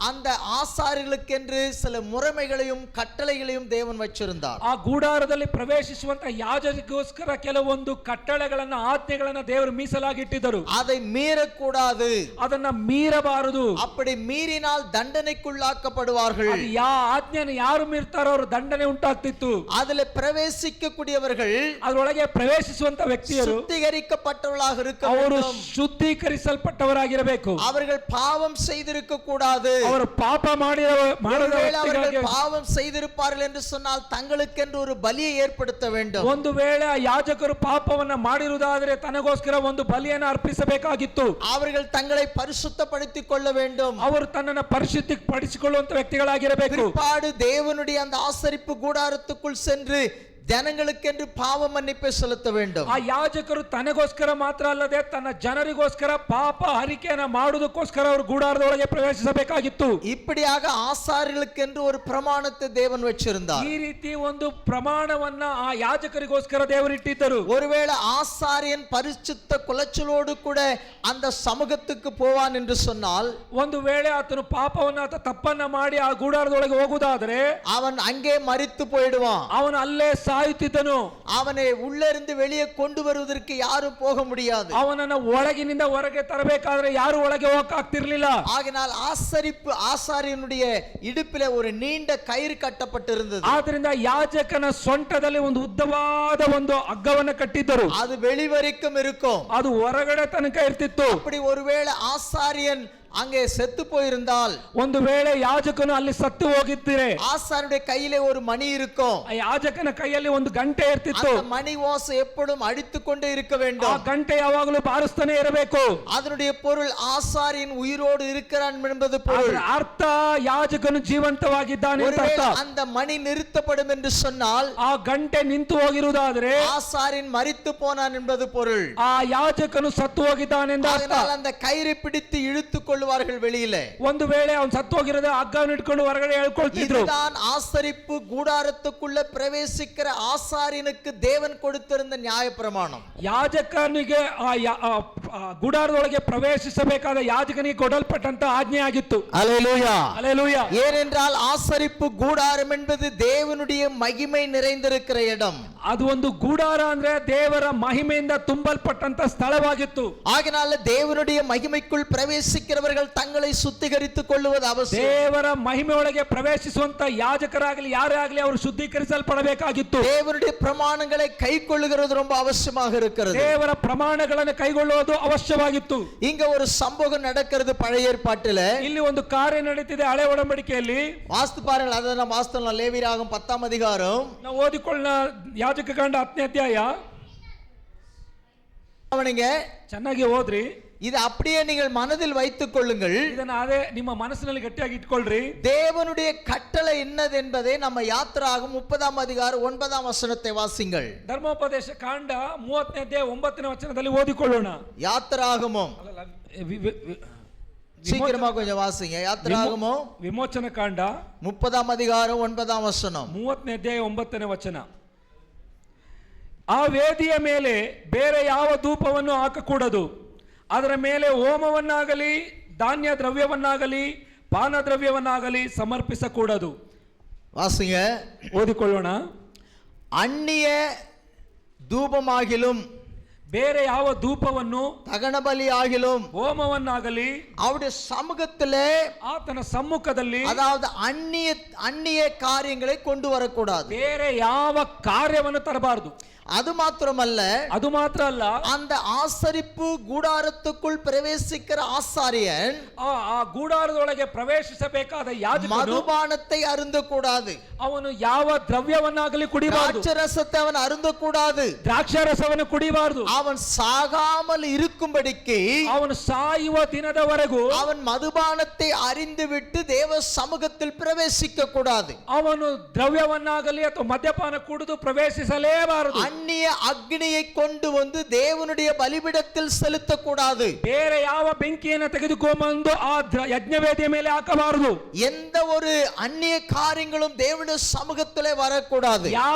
அந்த ஆசாரியர்களுக்கென்று சில முறைமைகளையும் கட்டளைகளையும் தேவன் வச்சிருந்தார். ಆ ಗೂಡಾರದಲ್ಲಿ ಪ್ರವೇಶಿಸುವಂತ ಯಾಜಕರಿಗೋಸ್ಕರ ಕೆಲವೊಂದು ಕಟ್ಟಳೆಗಳನ್ನ ಆಜ್ಞೆಗಳನ್ನ ದೇವರು ಮೀಸಲಾಗಿಟ್ಟಿದ್ದರು. அதை மீறக்கூடாது. ಅದನ್ನ ಮೀರಬಾರದು. அப்படி மீறினால் தண்டனைக்குள்ளாக்கப்படுவார்கள். ಅದು ಆಜ್ಞೆಯನ್ನು ಯಾರು ಮೀರ್ತಾರೋ ಅವರು ದಂಡನೆ ಉಂಟಾಗ್ತಿತ್ತು. அதில் பிரவேசிக்கக்கூடியவர்கள் ಅದರೊಳಗೆ ಪ್ರವೇಶಿಸುವಂತ ವ್ಯಕ್ತಿಯರು சுத்திகரிக்கப்பட்டவர்களாக இருக்க ಅವರು வேண்டும். ಶುದ್ಧೀಕರಿಸಲ್ಪಟ್ಟವರಾಗಿರಬೇಕು. அவர்கள் பாவம் செய்திருக்க கூடாது. ಅವರು ಪಾಪ அவர்கள் பாவம் செய்திருப்பார்கள் என்று சொன்னால் தங்களுக்கென்று ஒரு பலியை ஏற்படுத்த வேண்டும். ಒಂದು ವೇಳೆ ಯಾಜಕರು ಪಾಪವನ್ನ ಮಾಡಿರುವುದಾದರೆ ತನಗೋಸ್ಕರ ಒಂದು ಬಲಿಯನ್ನು ಅರ್ಪಿಸಬೇಕಾಗಿತ್ತು. அவர்கள் தங்களை பரிசுத்தப்படுத்திக் கொள்ள வேண்டும். ಅವರು ತನ್ನನ್ನು ಪರಿಶುದ್ಧಪಡಿಸಿಕೊಳ್ಳುವಂತ ವ್ಯಕ್ತಿಗಳಾಗಿರಬೇಕು. பிற்பாடு தேவனுடைய அந்த ஆசரிப்பு கூடாரத்துக்குள் சென்று ಜನಗಳಿಗೆಂದು ಪಾಪ ಮನ್ನಿಪೆ ಸಲ್ಲುತ್ತ வேண்டும். ಆ ಯಾಜಕರು ತನಗೋಸ್ಕರ ಮಾತ್ರ ಅಲ್ಲದೆ ತನ್ನ ಜನರಿಗೋಸ್ಕರ ಪಾಪ ಹರಿಕೆಯನ್ನು ಮಾಡುವುದಕ್ಕೋಸ್ಕರ ಅವರು ಗೂಡಾರದೊಳಗೆ ಪ್ರವೇಶಿಸಬೇಕಾಗಿತ್ತು. இப்படியாக ஆசாரியர்களுக்கென்று ஒரு பிரமாணத்தை தேவன் வச்சிருந்தார். ಈ ರೀತಿ ಒಂದು ಪ್ರಮಾಣವನ್ನ ಆ ಯಾಜಕರಿಗೋಸ್ಕರ ದೇವರು ಇಟ್ಟಿದ್ದರು. ஒருவேளை ஆசாரியன் பரிசுத்த குலைச்சலோடு கூட அந்த சமூகத்துக்கு போவான் என்று சொன்னால், ಒಂದು ವೇಳೆ ಆತನು ಪಾಪವನ್ನ ಅಥವಾ ತಪ್ಪನ್ನ ಮಾಡಿ ಆ ಗೂಡಾರದೊಳಗೆ ಹೋಗುವುದಾದರೆ அவன் அங்கே மரித்து போயிடுவான். ಅವನು ಅಲ್ಲೇ ಸಾಯುತ್ತಿದ್ದನು. அவனை உள்ளிருந்து வெளியே கொண்டு வருவதற்கு யாரும் போக முடியாது. ಅವನನ್ನ ಒಳಗಿನಿಂದ ಹೊರಗೆ ತರಬೇಕಾದ್ರೆ ಯಾರು ಒಳಗೆ ಹೋಗಕ್ಕೆ ಆಗ್ತಿರ್ಲಿಲ್ಲ. ஆகினால் ஆசாரியனுடைய இடுப்பிலே ஒரு நீண்ட கயிறு கட்டப்பட்டிருந்தது. ಆದ್ದರಿಂದ ಯಾಜಕನ ಸೊಂಟದಲ್ಲಿ ಒಂದು ಉದ್ದವಾದ ಒಂದು ಹಗ್ಗವನ್ನು ಕಟ್ಟಿದ್ದರು. அது வெளிவரைக்கும் இருக்கும். ಅದು ಹೊರಗಡೆ ತನಕ ಇರ್ತಿತ್ತು. அப்படி ஒருவேளை ஆசாரியன் அங்கே செத்து போயிருந்தால், ಒಂದು ವೇಳೆ ಯಾಜಕನು ಅಲ್ಲಿ ಸತ್ತು ಹೋಗಿದ್ದರೆ ஆசாரியனுடைய கையிலே ஒரு மணி இருக்கும். ಆ ಯಾಜಕನ ಕೈಯಲ್ಲಿ ಒಂದು ಗಂಟೆ ಇರ್ತಿತ್ತು. அந்த மணி ஓசை எப்பொழுதும் அடித்துக்கொண்டே இருக்க வேண்டும். ಆ ಗಂಟೆ ಯಾವಾಗಲೂ ಬಾರಿಸ್ತಾನೆ ಇರಬೇಕು. அதனுடைய பொருள் ஆசாரியன் உயிரோடு இருக்கிறான் என்பது பொருள். ಅರ್ಥ ಯಾಜಕನು ಜೀವಂತವಾಗಿದ್ದಾನೆ ಅಂತ ಅರ್ಥ. அந்த மணி நிறுத்தப்படும் என்று சொன்னால், ಆ ಗಂಟೆ ನಿಂತು ಹೋಗಿರುವುದಾದರೆ ஆசாரியன் மரித்து போனான் என்பது பொருள். ಆ ಯಾಜಕನು ಸತ್ತು ಹೋಗಿದ್ದಾನೆ ಅಂತ ಅರ್ಥ. அந்த கயிறை பிடித்து இழுத்துக் வெளியிலே ಒಂದು ವೇಳೆ ಅವನು ಸತ್ತು ಹೋಗಿರೋದು ಹಗ್ಗವನ್ನು ಇಟ್ಕೊಂಡು ಹೊರಗಡೆ ಎಳ್ಕೊಳ್ತಿದ್ರು. இதுதான் ஆசரிப்பு கூடாரத்துக்குள்ள பிரவேசிக்கிற ஆசாரியனுக்கு தேவன் கொடுத்திருந்த நியாயப்பிரமாணம். ಯಾಜಕನಿಗೆ ಗುಡಾರದೊಳಗೆ ಪ್ರವೇಶಿಸಬೇಕಾದ ಯಾಜಕನಿಗೆ ಕೊಡಲ್ಪಟ್ಟಂತ ಆಜ್ಞೆ ಆಗಿತ್ತು. அல்லேலூயா, அல்லேலூயா. ஏனென்றால் ஆசரிப்பு கூடாரம் என்பது தேவனுடைய மகிமை நிறைந்திருக்கிற இடம். ಅದು ಒಂದು ಗೂಡಾರ ಅಂದ್ರೆ ದೇವರ ಮಹಿಮೆಯಿಂದ ತುಂಬಲ್ಪಟ್ಟಂತ ಸ್ಥಳವಾಗಿತ್ತು. ஆகினால தேவனுடைய மகிமைக்குள் பிரவேசிக்கிறவர்கள் தங்களை சுத்திகரித்துக் கொள்வது அவசியம். ದೇವರ ಮಹಿಮೆ ಒಳಗೆ ಪ್ರವೇಶಿಸುವಂತ ಯಾಜಕರಾಗಲಿ ಯಾರೇ ಆಗಲಿ ಅವರು ಶುದ್ಧೀಕರಿಸಲ್ಪಡಬೇಕಾಗಿತ್ತು. தேவனுடைய பிரமாணங்களை கைக்கொள்ளுகிறது ரொம்ப அவசியமாக இருக்கிறது. ದೇವರ ಪ್ರಮಾಣಗಳನ್ನು ಕೈಗೊಳ್ಳುವುದು ಅವಶ್ಯವಾಗಿತ್ತು. இங்க ஒரு சம்பவம் நடக்கிறது பழைய ஏற்பாட்டிலே. ಇಲ್ಲಿ ಒಂದು ಕಾರ್ಯ ನಡೀತಿದೆ ಹಳೆ ಒಡಂಬಡಿಕೆಯಲ್ಲಿ. வாஸ்து பாருங்கள், அதை நம்ம வாஸ்தவம் லேவியராகமம் 10ஆம் அதிகாரம். ನಾವು ಓದಿಕೊಳ್ಳ ಯಾಜಕ ಕಾಂಡ 10ನೇ ಅಧ್ಯಾಯ. ಅವನಿಗೆ ಚೆನ್ನಾಗಿ ಓದ್ರಿ. இது அப்படியே நீங்கள் மனதில் வைத்துக் கொள்ளுங்கள். ಇದನ್ನ ಅದೇ ನಿಮ್ಮ ಮನಸ್ಸಿನಲ್ಲಿ ಗಟ್ಟಿಯಾಗಿ ಇಟ್ಕೊಳ್ಳ್ರಿ. தேவனுடைய கட்டளை என்னது என்பதை நம்ம யாத்திராகமம் 30ஆம் அதிகாரம் 9ஆம் வசனத்தை வாசிங்கள். ಧರ್ಮೋಪದೇಶ ಕಾಂಡ 30ನೇ ಅಧ್ಯಾಯ 9ನೇ ವಚನದಲ್ಲಿ ಓದಿಕೊಳ್ಳೋಣ. யாத்திராகமம் சீக்கிரமா கொஞ்சம் வாசிங்க. யாத்திராகமம் ವಿಮೋಚನ ಕಾಂಡ 30ஆம் அதிகாரம் 9ஆம் வசனம். 30ನೇ ಅಧ್ಯಾಯ 9ನೇ ವಚನ. ಆ ವೇದಿಯ ಮೇಲೆ ಬೇರೆ ಯಾವ ಧೂಪವನ್ನು ಹಾಕಕೂಡದು. ಅದರ ಮೇಲೆ ಹೋಮವನ್ನಾಗಲಿ ಧಾನ್ಯ ದ್ರವ್ಯವನ್ನಾಗಲಿ ಪಾನ ದ್ರವ್ಯವನ್ನಾಗಲಿ ಸಮರ್ಪಿಸಕೂಡದು. வாசிங்க, ಓದಿಕೊಳ್ಳೋಣ. அந்நிய தூபமாகிலும் ಬೇರೆ ಯಾವ ಧೂಪವನ್ನು தகன பலியாகிலும் ಹೋಮವನ್ನಾಗಲಿ அவருடைய சமூகத்திலே ಆತನ ಸಮ್ಮುಖದಲ್ಲಿ அதாவது அந்நிய காரியங்களை கொண்டு வரக்கூடாது. ಬೇರೆ ಯಾವ ಕಾರ್ಯವನ್ನು ತರಬಾರದು. அது மாத்திரமல்ல, ಅದು ಮಾತ್ರ ಅಲ್ಲ, அந்த ஆசரிப்பு கூடாரத்துக்குள் பிரவேசிக்கிற ஆசாரியன் ಆ ಗೂಡಾರದೊಳಗೆ ಪ್ರವೇಶಿಸಬೇಕಾದ ಯಾಜಕನು மதுபானத்தை அருந்தக்கூடாது. ಅವನು ಯಾವ ದ್ರವ್ಯವನ್ನಾಗಲಿ ಕುಡಿಬಾರದು. திராட்சரசத்தை அவன் அருந்தக்கூடாது. ದ್ರಾಕ್ಷಾರಸವನ್ನು ಕುಡಿಬಾರದು. அவன் சாகாமல் இருக்கும்படிக்கு ಅವನು ಸಾಯುವ ದಿನದವರೆಗೂ அவன் மதுபானத்தை அறிந்து விட்டு தேவ சமூகத்தில் பிரவேசிக்க கூடாது. ಅವನು ದ್ರವ್ಯವನ್ನಾಗಲಿ ಅಥವಾ ಮದ್ಯಪಾನ ಕುಡಿದು ಪ್ರವೇಶಿಸಲೇಬಾರದು. அந்நிய அக்னியை கொண்டு வந்து தேவனுடைய பலிபீடத்தில் செலுத்தக்கூடாது. ಬೇರೆ ಯಾವ ಬೆಂಕಿಯನ್ನು ತೆಗೆದುಕೊಂಬಂದು ಆ ಯಜ್ಞವೇದಿಯ ಮೇಲೆ ಹಾಕಬಾರದು. எந்த ஒரு அந்நிய காரியங்களும் தேவனுடைய சமூகத்திலே வரக்கூடாது.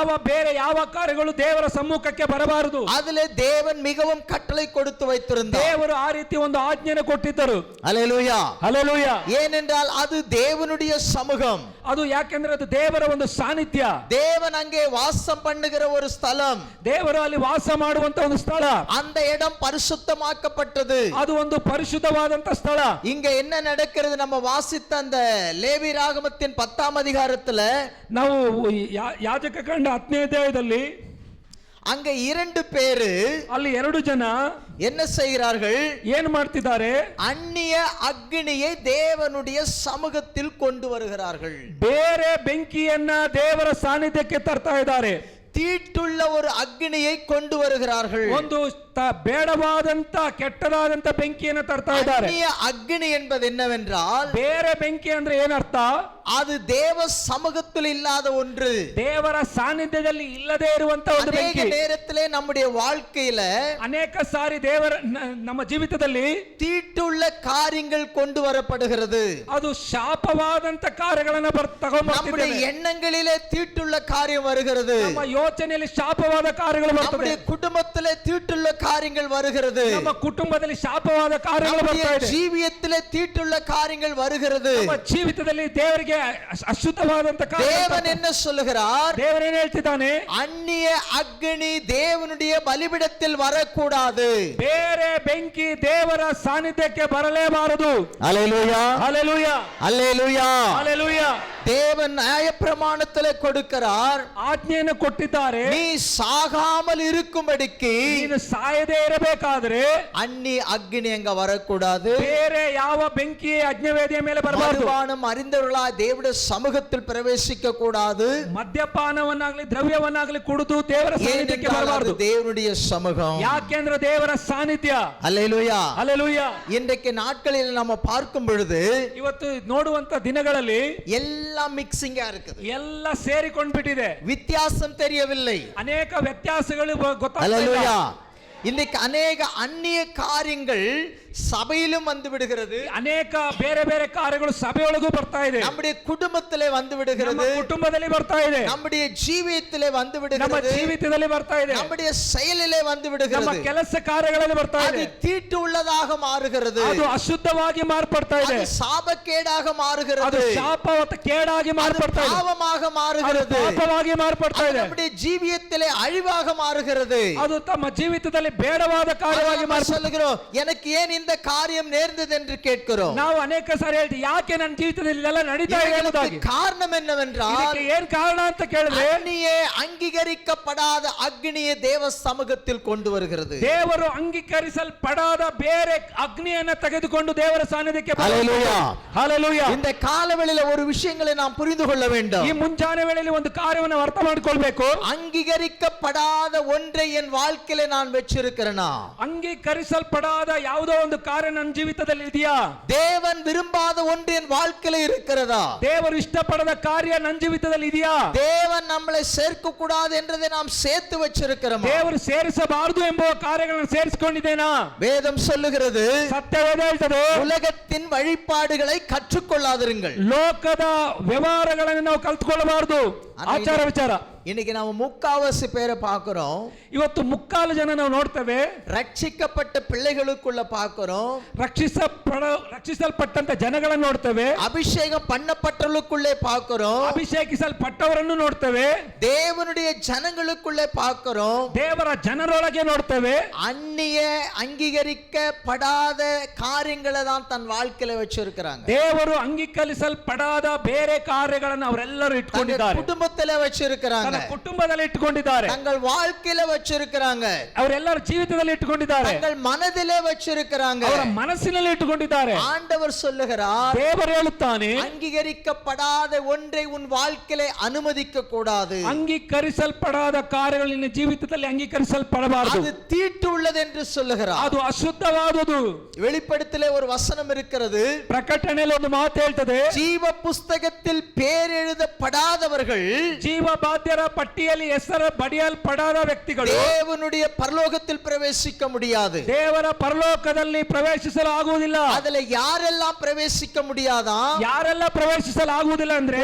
ಬೇರೆ ಯಾವ ಕಾರ್ಯಗಳು ದೇವರ ಸಮ್ಮುಖಕ್ಕೆ ಬರಬಾರದು. அதிலே தேவன் மிகவும் கட்டளை கொடுத்து வைத்திருந்தார். ದೇವರು ಆ ರೀತಿ ಒಂದು ಆಜ್ಞೆಯನ್ನು ಕೊಟ್ಟಿದ್ದರು. அல்லேலூயா, ಹಲ್ಲೆಲೂಯಾ. ஏனென்றால் அது தேவனுடைய சமூகம். ಅದು ಯಾಕೆಂದ್ರೆ ಅದು ದೇವರ ಒಂದು ಸಾನ್ನಿಧ್ಯ. தேவன் அங்கே வாசம் பண்ணுகிற ஒரு ஸ்தலம். ದೇವರು ಅಲ್ಲಿ ವಾಸ ಮಾಡುವಂತ ಒಂದು ಸ್ಥಳ. அந்த இடம் பரிசுத்தமாக்கப்பட்டது. ಅದು ಒಂದು ಪರಿಶುದ್ಧವಾದಂತ ಸ್ಥಳ. இங்க என்ன நடக்கிறது? நம்ம வாசித்த அந்த லேவி ராகமத்தின் 10ஆம் அதிகாரத்துல ನಾವು ಯಾಜಕ ಕಂಡ 10ನೇ ಅಧ್ಯಾಯದಲ್ಲಿ அங்க 2 பேரு ಅಲ್ಲಿ 2 ಜನ என்ன செய்கிறார்கள்? ಏನು ಮಾಡ್ತಿದ್ದಾರೆ? அந்நிய அக்னியை தேவனுடைய சமூகத்தில் கொண்டு வருகிறார்கள். ಬೇರೆ ಬೆಂಕಿಯನ್ನ ದೇವರ ಸಾನ್ನಿಧ್ಯಕ್ಕೆ ತರ್ತಾ ಇದ್ದಾರೆ. தீட்டுள்ள ஒரு அக்னியை கொண்டு வருகிறார்கள். ಒಂದು ಬೇಡವಾದಂತ ಕೆಟ್ಟದಾದಂತ ಬೆಂಕಿಯನ್ನು ತರ್ತಾ ಇದ್ದಾರೆ. அந்நிய அக்னி என்பது என்னவென்றால், ಬೇರೆ ಬೆಂಕಿ ಅಂದ್ರೆ ಏನರ್ಥ? அது தேவ சமூகத்தில் இல்லாத ஒன்று. ದೇವರ ಸಾನ್ನಿಧ್ಯದಲ್ಲಿ ಇಲ್ಲದೆ ಇರುವಂತ ಒಂದು ಬೆಂಕಿ. ಅನೇಕ நேரத்திலே நம்முடைய வாழ்க்கையில ಅನೇಕ ಸಾರಿ ದೇವರ ನಮ್ಮ ಜೀವಿತದಲ್ಲಿ தீட்டுள்ள காரியங்கள் கொண்டு வரப்படுகிறது. ಅದು ಶಾಪವಾದಂತ ಕಾರ್ಯಗಳನ್ನು நம்முடைய எண்ணங்களிலே தீட்டுள்ள காரியம் வருகிறது. ನಮ್ಮ ಯೋಚನೆಯಲ್ಲಿ ಶಾಪವಾದ ಕಾರ್ಯಗಳು ಬರ್ತವೆ. நம்முடைய குடும்பத்திலே தீட்டுள்ள காரியங்கள் வருகிறது. ನಮ್ಮ ಕುಟುಂಬದಲ್ಲಿ ಶಾಪವಾದ ಕಾರ್ಯಗಳು ಬರ್ತವೆ. ಜೀವಿತத்திலே தீட்டுள்ள காரியங்கள் வருகிறது. ನಮ್ಮ ಜೀವಿತದಲ್ಲಿ ದೇವರಿಗೆ ಅಶುದ್ಧವಾದಂತ ಕಾರ್ಯ. தேவன் என்ன சொல்லுகிறார்? ದೇವರು ಏನು ಹೇಳ್ತಿದ್ದಾನೆ? அந்நிய அக்னி தேவனுடைய பலிபீடத்தில் வரக்கூடாது. ಬೇರೆ ಬೆಂಕಿ ದೇವರ ಸಾನ್ನಿಧ್ಯಕ್ಕೆ ಬರಲೇಬಾರದು. அல்லேலூயா, ಹಲ್ಲೆಲೂಯಾ, அல்லேலூயா, ಹಲ್ಲೆಲೂಯಾ. தேவன் நியாயப்பிரமாணத்திலே கொடுக்கிறார். ಆಜ್ಞೆಯನ್ನು ಕೊಟ್ಟಿದ್ದಾರೆ. நீ சாகாமல் இருக்கும்படிக்கு ನೀನು ಸಾಯದೇ ಇರಬೇಕಾದ್ರೆ அந்நிய அக்னி அங்க வரக்கூடாது. ಬೇರೆ ಯಾವ ಬೆಂಕಿ ಅಗ್ನಿವೇದಿಯ ಮೇಲೆ ಬರಬಾರದು. மதுபானம் அறிந்தவர்களா தேவனுடைய சமூகத்தில் பிரவேசிக்க கூடாது. ಮದ್ಯಪಾನವನ್ನಾಗಲಿ ದ್ರವ್ಯವನ್ನಾಗಲಿ ಕುಡಿದು ದೇವರ ಸಾನ್ನಿಧ್ಯಕ್ಕೆ ಬರಬಾರದು. தேவனுடைய சமூகம். ಯಾಕೆಂದ್ರೆ ದೇವರ ಸಾನ್ನಿಧ್ಯ. அல்லேலூயா, ಹಲ್ಲೆಲೂಯಾ. இன்றைக்கு நாட்களில் நம்ம பார்க்கும் பொழுது ಇವತ್ತು ನೋಡುವಂತ ದಿನಗಳಲ್ಲಿ எல்லாம் மிக்சிங்கா இருக்குது. ಎಲ್ಲ ಸೇರಿಕೊಂಡ್ಬಿಟ್ಟಿದೆ. வித்தியாசம் தெரியவில்லை. ಅನೇಕ ವ್ಯತ್ಯಾಸಗಳು ಗೊತ್ತಾಗ್ತಾ ಇಲ್ಲ. அல்லேலூயா. இன்னைக்கு அநேக அந்நிய காரியங்கள் சபையிலும் வந்து விடுகிறது. ಅನೇಕ ಬೇರೆ ಬೇರೆ ಕಾರ್ಯಗಳು ಸಭೆಯೊಳಗೂ ಬರ್ತಾ ಇದೆ. நம்முடைய குடும்பத்திலே வந்து விடுகிறது. ಕುಟುಂಬದಲ್ಲಿ ಬರ್ತಾ ಇದೆ. நம்முடைய ஜீவியத்திலே வந்து ನಮ್ಮ விடுகிறது. ಜೀವಿತದಲ್ಲಿ ಬರ್ತಾ ಇದೆ. நம்முடைய செயலிலே வந்து ನಮ್ಮ விடுகிறது. ಕೆಲಸ ಕಾರ್ಯಗಳಲ್ಲಿ ಬರ್ತಾ அது ಇದೆ. தீட்டு உள்ளதாக மாறுகிறது. ಅದು ಅಶುದ್ಧವಾಗಿ ಮಾರ್ಪಡ್ತಾ ಇದೆ. அது சாபக்கேடாக ಅದು மாறுகிறது. ಶಾಪ ಕೇಡಾಗಿ ಮಾರ್ಪಡ್ತಾ ಇದೆ. பாவமாக ಅದು மாறுகிறது. ಪಾಪವಾಗಿ ಮಾರ್ಪಡ್ತಾ அது ಇದೆ. நம்முடைய ஜீவியத்திலே அழிவாக மாறுகிறது. ಅದು ತಮ್ಮ ಜೀವಿತದಲ್ಲಿ ಬೇಡವಾದ ಕಾರ್ಯವಾಗಿ நம்ம ಮಾರ್ಪಡ್ತಾ. சொல்லுகிறோம், எனக்கு ஏன் இந்த காரியம் நேர்ந்தது என்று கேட்கிறோம். ನಾವು ಅನೇಕ ಸಾರಿ ಹೇಳ್ತೀವಿ, ಯಾಕೆ ನನ್ನ ಜೀವಿತದಲ್ಲಿ ಇದೆಲ್ಲ ನಡೀತಾ ಇದೆ ಅನ್ನೋದಾಗಿ. ಇದಕ್ಕೆ ಕಾರಣ என்னவென்றால், ಇದಕ್ಕೆ ಏನ್ ಕಾರಣ ಅಂತ ಕೇಳಿದ್ರೆ, அந்நிய ಅಂಗೀಕರಿக்கப்படாத ಅಗ್ನಿயை தேவ சமூகத்தில் கொண்டு வருகிறது. ದೇವರು ಅಂಗೀಕರಿಸಲ್ಪಡಾದ ಬೇರೆ ಅಗ್ನಿಯನ್ನು ತೆಗೆದುಕೊಂಡು ದೇವರ ಸಾನ್ನಿಧ್ಯಕ್ಕೆ ஹல்லேலூயா, ಹಲ್ಲೆಲೂಯಾ. இந்த காலவெளியில ஒரு விஷயங்களை நாம் புரிந்து கொள்ள வேண்டும். ಈ ಮುಂಜಾನೆ ವೇಳೆಯಲ್ಲಿ ಒಂದು ಕಾರ್ಯವನ್ನು ಅರ್ಥ ಮಾಡಿಕೊಳ್ಳಬೇಕು. ಅಂಗೀಕರಿக்கப்படாத ஒன்றை என் வாழ்க்கையில நான் வச்சிருக்கிறேனா? ಅಂಗೀಕರಿಸಲ್ಪಡಾದ ಯಾವುದೋ ಒಂದು ಕಾರ್ಯ ನನ್ನ ಜೀವಿತದಲ್ಲಿ ಇದೆಯಾ? தேவன் விரும்பாத ஒன்று என் வாழ்க்கையில இருக்கிறதா? ದೇವರು ಇಷ್ಟಪಡದ ಕಾರ್ಯ ನನ್ನ ಜೀವಿತದಲ್ಲಿ ಇದೆಯಾ? தேவன் நம்மளை சேர்க்க கூடாது என்றதை நாம் சேர்த்து வச்சிருக்கிறோம். ದೇವರು ಸೇರಿಸಬಾರದು ಎಂಬ ಕಾರ್ಯಗಳನ್ನು ಸೇರಿಸಿಕೊಂಡಿದ್ದೇನಾ? வேதம் சொல்லுகிறது, ಸತ್ಯವೇದ ಹೇಳ್ತದೆ, உலகத்தின் வழிபாடுகளை கற்றுக்கொள்ளாதிருங்கள். ಲೋಕದ ವ್ಯವಹಾರಗಳನ್ನು ನಾವು ಕಲ್ತ್ಕೊಳ್ಳಬಾರದು. ಆಚಾರ ವಿಚಾರ. இன்னைக்கு நாம முக்காவாசி பேரை பார்க்கிறோம். ಇವತ್ತು ಮುಕ್ಕಾಲು ಜನ ನಾವು ನೋಡ್ತೇವೆ. ரட்சிக்கப்பட்ட பிள்ளைகளுக்குள்ள பார்க்கிறோம். ರಕ್ಷಿಸಲ್ಪಟ್ಟಂತ ಜನಗಳನ್ನು ನೋಡ್ತೇವೆ. அபிஷேகம் பண்ணப்பட்டவர்களுக்குள்ளே பார்க்கிறோம். ಅಭಿಷೇಕಿಸಲ್ಪಟ್ಟವರನ್ನು ನೋಡ್ತೇವೆ. தேவனுடைய ஜனங்களுக்குள்ளே பார்க்கிறோம். ದೇವರ ಜನರೊಳಗೆ ನೋಡ್ತೇವೆ. அந்நிய அங்கீகரிக்கப்படாத காரியங்களை தான் தன் வாழ்க்கையில வச்சிருக்கிறாங்க. ದೇವರು ಅಂಗೀಕರಿಸಲ್ಪಡಾದ ಬೇರೆ ಕಾರ್ಯಗಳನ್ನು ಅವರೆಲ್ಲರೂ ಇಟ್ಕೊಂಡಿದ್ದಾರೆ. குடும்பத்தில வச்சிருக்கிறாங்க. ಕುಟುಂಬದಲ್ಲಿ ಇಟ್ಟುಕೊಂಡಿದ್ದಾರೆ. தங்கள் வாழ்க்கையில வச்சிருக்கிறாங்க. ಅವರೆಲ್ಲರೂ ಜೀವಿತದಲ್ಲಿ ಇಟ್ಟುಕೊಂಡಿದ್ದಾರೆ. தங்கள் மனதிலே வச்சிருக்கிறாங்க. ಅವರ ಮನಸ್ಸಿನಲ್ಲಿ ಇಟ್ಟುಕೊಂಡಿದ್ದಾರೆ. ஆண்டவர் சொல்லுகிறார், ದೇವರು ಹೇಳುತ್ತಾನೆ, ಅಂಗೀಕರಿக்கப்படாத ஒன்றை உன் வாழ்க்கையில அனுமதிக்க கூடாது. ಅಂಗೀಕರಿಸಲ್ಪಡಾದ ಕಾರ್ಯಗಳು ನಿನ್ನ ಜೀವಿತದಲ್ಲಿ ಅಂಗೀಕರಿಸಲ್ಪಡಬಾರದು. அது தீட்டு உள்ளது என்று சொல்லுகிறார். ಅದು ಅಶುದ್ಧವಾದುದು. வெளிப்படுத்தலே ஒரு வசனம் இருக்கிறது. ಪ್ರಕಟಣೆಯಲ್ಲಿ ಒಂದು ಮಾತು ಹೇಳ್ತದೆ, ஜீவ புஸ்தகத்தில் பேர் எழுதப்படாதவர்கள் ಜೀವ ಬಾಧ್ಯರ ಪಟ್ಟಿಯಲ್ಲಿ ಹೆಸರು ಬರೆಯಲ್ಪಡದ ವ್ಯಕ್ತಿಗಳು தேவனுடைய பரலோகத்தில் பிரவேசிக்க முடியாது. ದೇವರ ಪರಲೋಕದಲ್ಲಿ ಪ್ರವೇಶಿಸಲು ಆಗುವುದಿಲ್ಲ. அதுல யாரெல்லாம் பிரவேசிக்க முடியாதா? ಯಾರೆಲ್ಲ ಪ್ರವೇಶಿಸಲು ಆಗುವುದಿಲ್ಲ ಅಂದ್ರೆ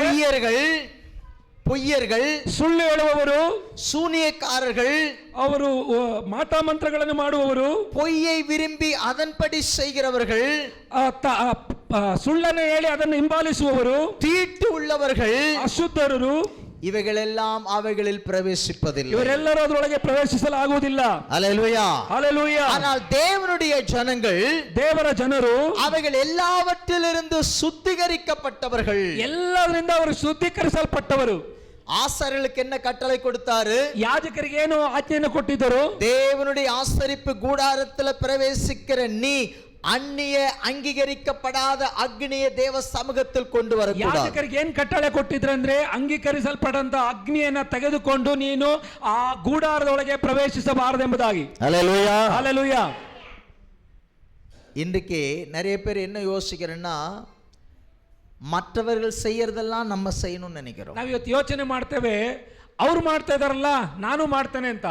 பொய்யர்கள், ಸುಳ್ಳು ಹೇಳುವವರು, சூனியக்காரர்கள், ಅವರು ಮಾಟಮಂತ್ರಗಳನ್ನು ಮಾಡುವವರು, பொய்யை விரும்பி அதன்படி செய்கிறவர்கள், ಸುಳ್ಳನ್ನು ಹೇಳಿ ಅದನ್ನು ಹಿಂಬಾಲಿಸುವವರು, தீட்டு உள்ளவர்கள், ಅಶುದ್ಧರು, இவைகளெல்லாம் அவைகளில் பிரவேசிப்பதில்லை. ಇವರೆಲ್ಲರೂ ಅದರೊಳಗೆ ಪ್ರವೇಶಿಸಲಾಗುವುದಿಲ್ಲ. அல்லேலூயா, அல்லேலூயா. ஆனால் தேவனுடைய ஜனங்கள், ದೇವರ ಜನರು அவைகள் எல்லாவற்றிலிருந்து சுத்திகரிக்கப்பட்டவர்கள். ಎಲ್ಲದರಿಂದ ಅವರು ಶುದ್ಧೀಕರಿಸಲ್ಪಟ್ಟವರು. ஆசாரியர்களுக்கு என்ன கட்டளை கொடுத்தாரு? ಯಾಜಕರಿಗೆ ಏನು ಆಜ್ಞೆಯನ್ನು ಕೊಟ್ಟಿದ್ದರು? தேவனுடைய ஆசரிப்பு கூடாரத்தில் பிரவேசிக்கிற நீ அந்நிய அங்கீகரிக்கப்படாத அக்னியை தேவ சமூகத்தில் கொண்டு வரக்கூடாது. ಯಾಜಕರಿಗೆ ಏನು ಕಟ್ಟಳೆ ಕೊಟ್ಟಿದ್ರಂದ್ರೆ ಅಂಗೀಕರಿಸಲ್ಪಡಂತ ಅಗ್ನಿಯನ್ನ ತೆಗೆದುಕೊಂಡು ನೀನು ಆ ಗೂಡಾರದೊಳಗೆ ಪ್ರವೇಶಿಸಬಾರದೆಂಬುದಾಗಿ. ஹல்லேலூயா, ஹல்லேலூயா. இன்றைக்கு நிறைய பேர் என்ன யோசிக்கிறேன்னா, மற்றவர்கள் செய்யறதெல்லாம் நம்ம செய்யணும்னு நினைக்கிறோம். ನಾವು ಇವತ್ತು ಯೋಚನೆ ಮಾಡ್ತೇವೆ, ಅವ್ರು ಮಾಡ್ತಾ ಇದಾರಲ್ಲ ನಾನು ಮಾಡ್ತೇನೆ ಅಂತ.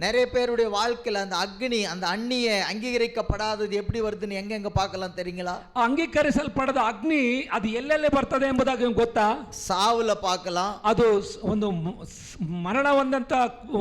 நிறைய பேருடைய வாழ்க்கையில் அந்த அக்னி, அந்த அந்நிய அங்கீகரிக்கப்படாதது எப்படி வருதுன்னு எங்க பார்க்கலாம் தெரியுங்களா? ಅಂಗೀಕರಿಸಲ್ಪಡದ ಅಗ್ನಿ ಅದು ಎಲ್ಲೆಲ್ಲಿ ಬರ್ತದೆ ಎಂಬುದಾಗಿ ಗೊತ್ತಾ? ಸಾವುಲ பார்க்கலாம், ಅದು ಒಂದು ಮರಣ ಹೊಂದಂತ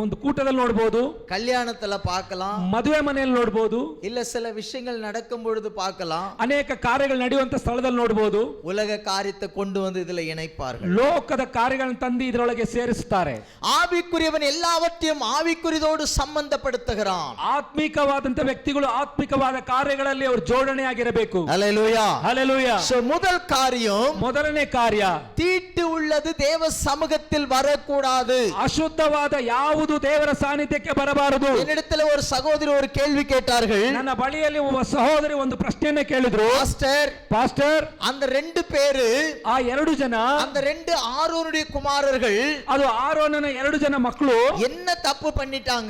ಒಂದು ಕೂಟದಲ್ಲಿ ನೋಡಬಹುದು, கல்யாணத்துல பார்க்கலாம், ಮದುವೆ ಮನೆಯಲ್ಲಿ ನೋಡಬಹುದು, இல்ல சில விஷயங்கள் நடக்கும் பொழுது பார்க்கலாம், ಅನೇಕ ಕಾರ್ಯಗಳು ನಡೆಯುವಂತ ಸ್ಥಳದಲ್ಲಿ ನೋಡಬಹುದು. உலக காரியத்தை கொண்டு வந்து இதுல இணைப்பார்கள், ಲೋಕದ ಕಾರ್ಯಗಳನ್ನು ತಂದು ಇದರೊಳಗೆ ಸೇರಿಸುತ್ತಾರೆ. ஆவிக்குரியவன் எல்லாவற்றையும் ஆவிக்குரியதோடு ಸಂಬಂಧಪಡುತ್ತಾகிறான். ಆತ್ಮಿಕವಾದಂತ ವ್ಯಕ್ತಿಗಳು ಆತ್ಮಿಕವಾದ ಕಾರ್ಯಗಳಲ್ಲಿ ಅವರು ಜೋಡಣೆಯಾಗಿರಬೇಕು. ஹல்லேலூயா, ஹல்லேலூயா. முதல் காரியம், ಮೊದಲನೇ ಕಾರ್ಯ, தீட்டு உள்ளது தேவ சமூகத்தில் வரக்கூடாது. ಅಶುದ್ಧವಾದ ಯಾವುದು ದೇವರ ಸಾನ್ನಿಧ್ಯಕ್ಕೆ ಬರಬಾರದು. என்னிடத்தில் ஒரு சகோதரி ஒரு கேள்வி கேட்டார்கள். ನನ್ನ ಬಳಿಯಲ್ಲಿ ಒಬ್ಬ ಸಹೋದರಿ ಒಂದು ಪ್ರಶ್ನೆಯನ್ನ ಕೇಳಿದ್ರು. ಪಾಸ್ಟರ್, அந்த ரெண்டு பேரு, ಆ ಎರಡು ಜನ, அந்த ரெண்டு ஆரோனுடைய குமாரர்கள், ಅದು ಆರೋನನ ಎರಡು ಜನ ಮಕ್ಕಳು என்ன தப்பு பண்ணிட்டாங்க?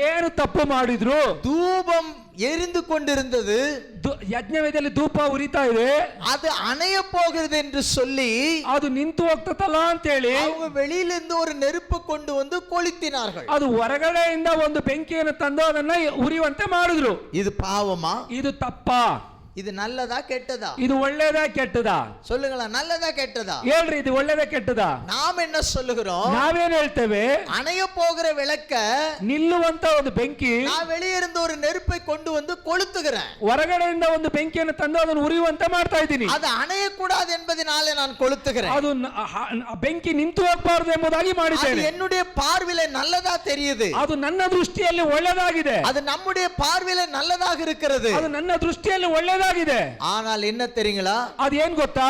ಏನು ತಪ್ಪು ಮಾಡಿದ್ರು? தூபம் எரிந்து கொண்டிருந்தது, ಯಜ್ಞವೇದಿಯಲ್ಲಿ ಧೂಪ ಉರಿತಾ ಇದೆ, அது அணைய போகிறது என்று சொல்லி ಅದು ನಿಂತು ಹೋಗ್ತದಲ್ಲ ಅಂತ ಹೇಳಿ அவங்க வெளியிலிருந்து ஒரு நெருப்பு கொண்டு வந்து கொளுத்தினார்கள். ಅದು ಹೊರಗಡೆಯಿಂದ ಒಂದು ಬೆಂಕಿಯನ್ನು ತಂದು ಅದನ್ನ ಉರಿಯುವಂತೆ ಮಾಡಿದ್ರು. இது பாவமா? ಇದು ತಪ್ಪಾ? இது நல்லதா கெட்டதா? ಇದು ಒಳ್ಳೇದಾ ಕೆಟ್ಟದಾ? சொல்லுங்களா, நல்லதா கெட்டதா? ಹೇಳ್ರಿ, ಇದು ಒಳ್ಳೇದಾ ಕೆಟ್ಟದಾ? நாம் என்ன சொல்லுகிறோம்? ನಾವೇನ್ ಹೇಳ್ತೇವೆ? அணைய போகிற விளக்க ನಿಲ್ಲುವಂತ ಒಂದು ಬೆಂಕಿ, நான் வெளியிருந்து ஒரு நெருப்பை கொண்டு வந்து கொளுத்துகிறேன், ಹೊರಗಡೆಯಿಂದ ಒಂದು ಬೆಂಕಿಯನ್ನು ತಂದು ಅದನ್ನು ಉರಿಯುವಂತೆ ಮಾಡ್ತಾ ಇದ್ದೀನಿ. அது அணைய கூடாது என்பதனாலே நான் கொளுத்துகிறேன். ಅದು ಬೆಂಕಿ ನಿಂತು ಹೋಗಬಾರದು ಎಂಬುದಾಗಿ ಮಾಡಿದ್ದೇನೆ. என்னுடைய பார்வையில நல்லதா தெரியுது, ಅದು ನನ್ನ ದೃಷ್ಟಿಯಲ್ಲಿ ಒಳ್ಳೆದಾಗಿದೆ. அது நம்முடைய பார்வையில நல்லதாக இருக்கிறது, ಅದು ನನ್ನ ದೃಷ್ಟಿಯಲ್ಲಿ ಒಳ್ಳೆದಾಗಿದೆ. ஆனால் என்ன தெரியுங்களா? ಅದು ಏನ್ ಗೊತ್ತಾ?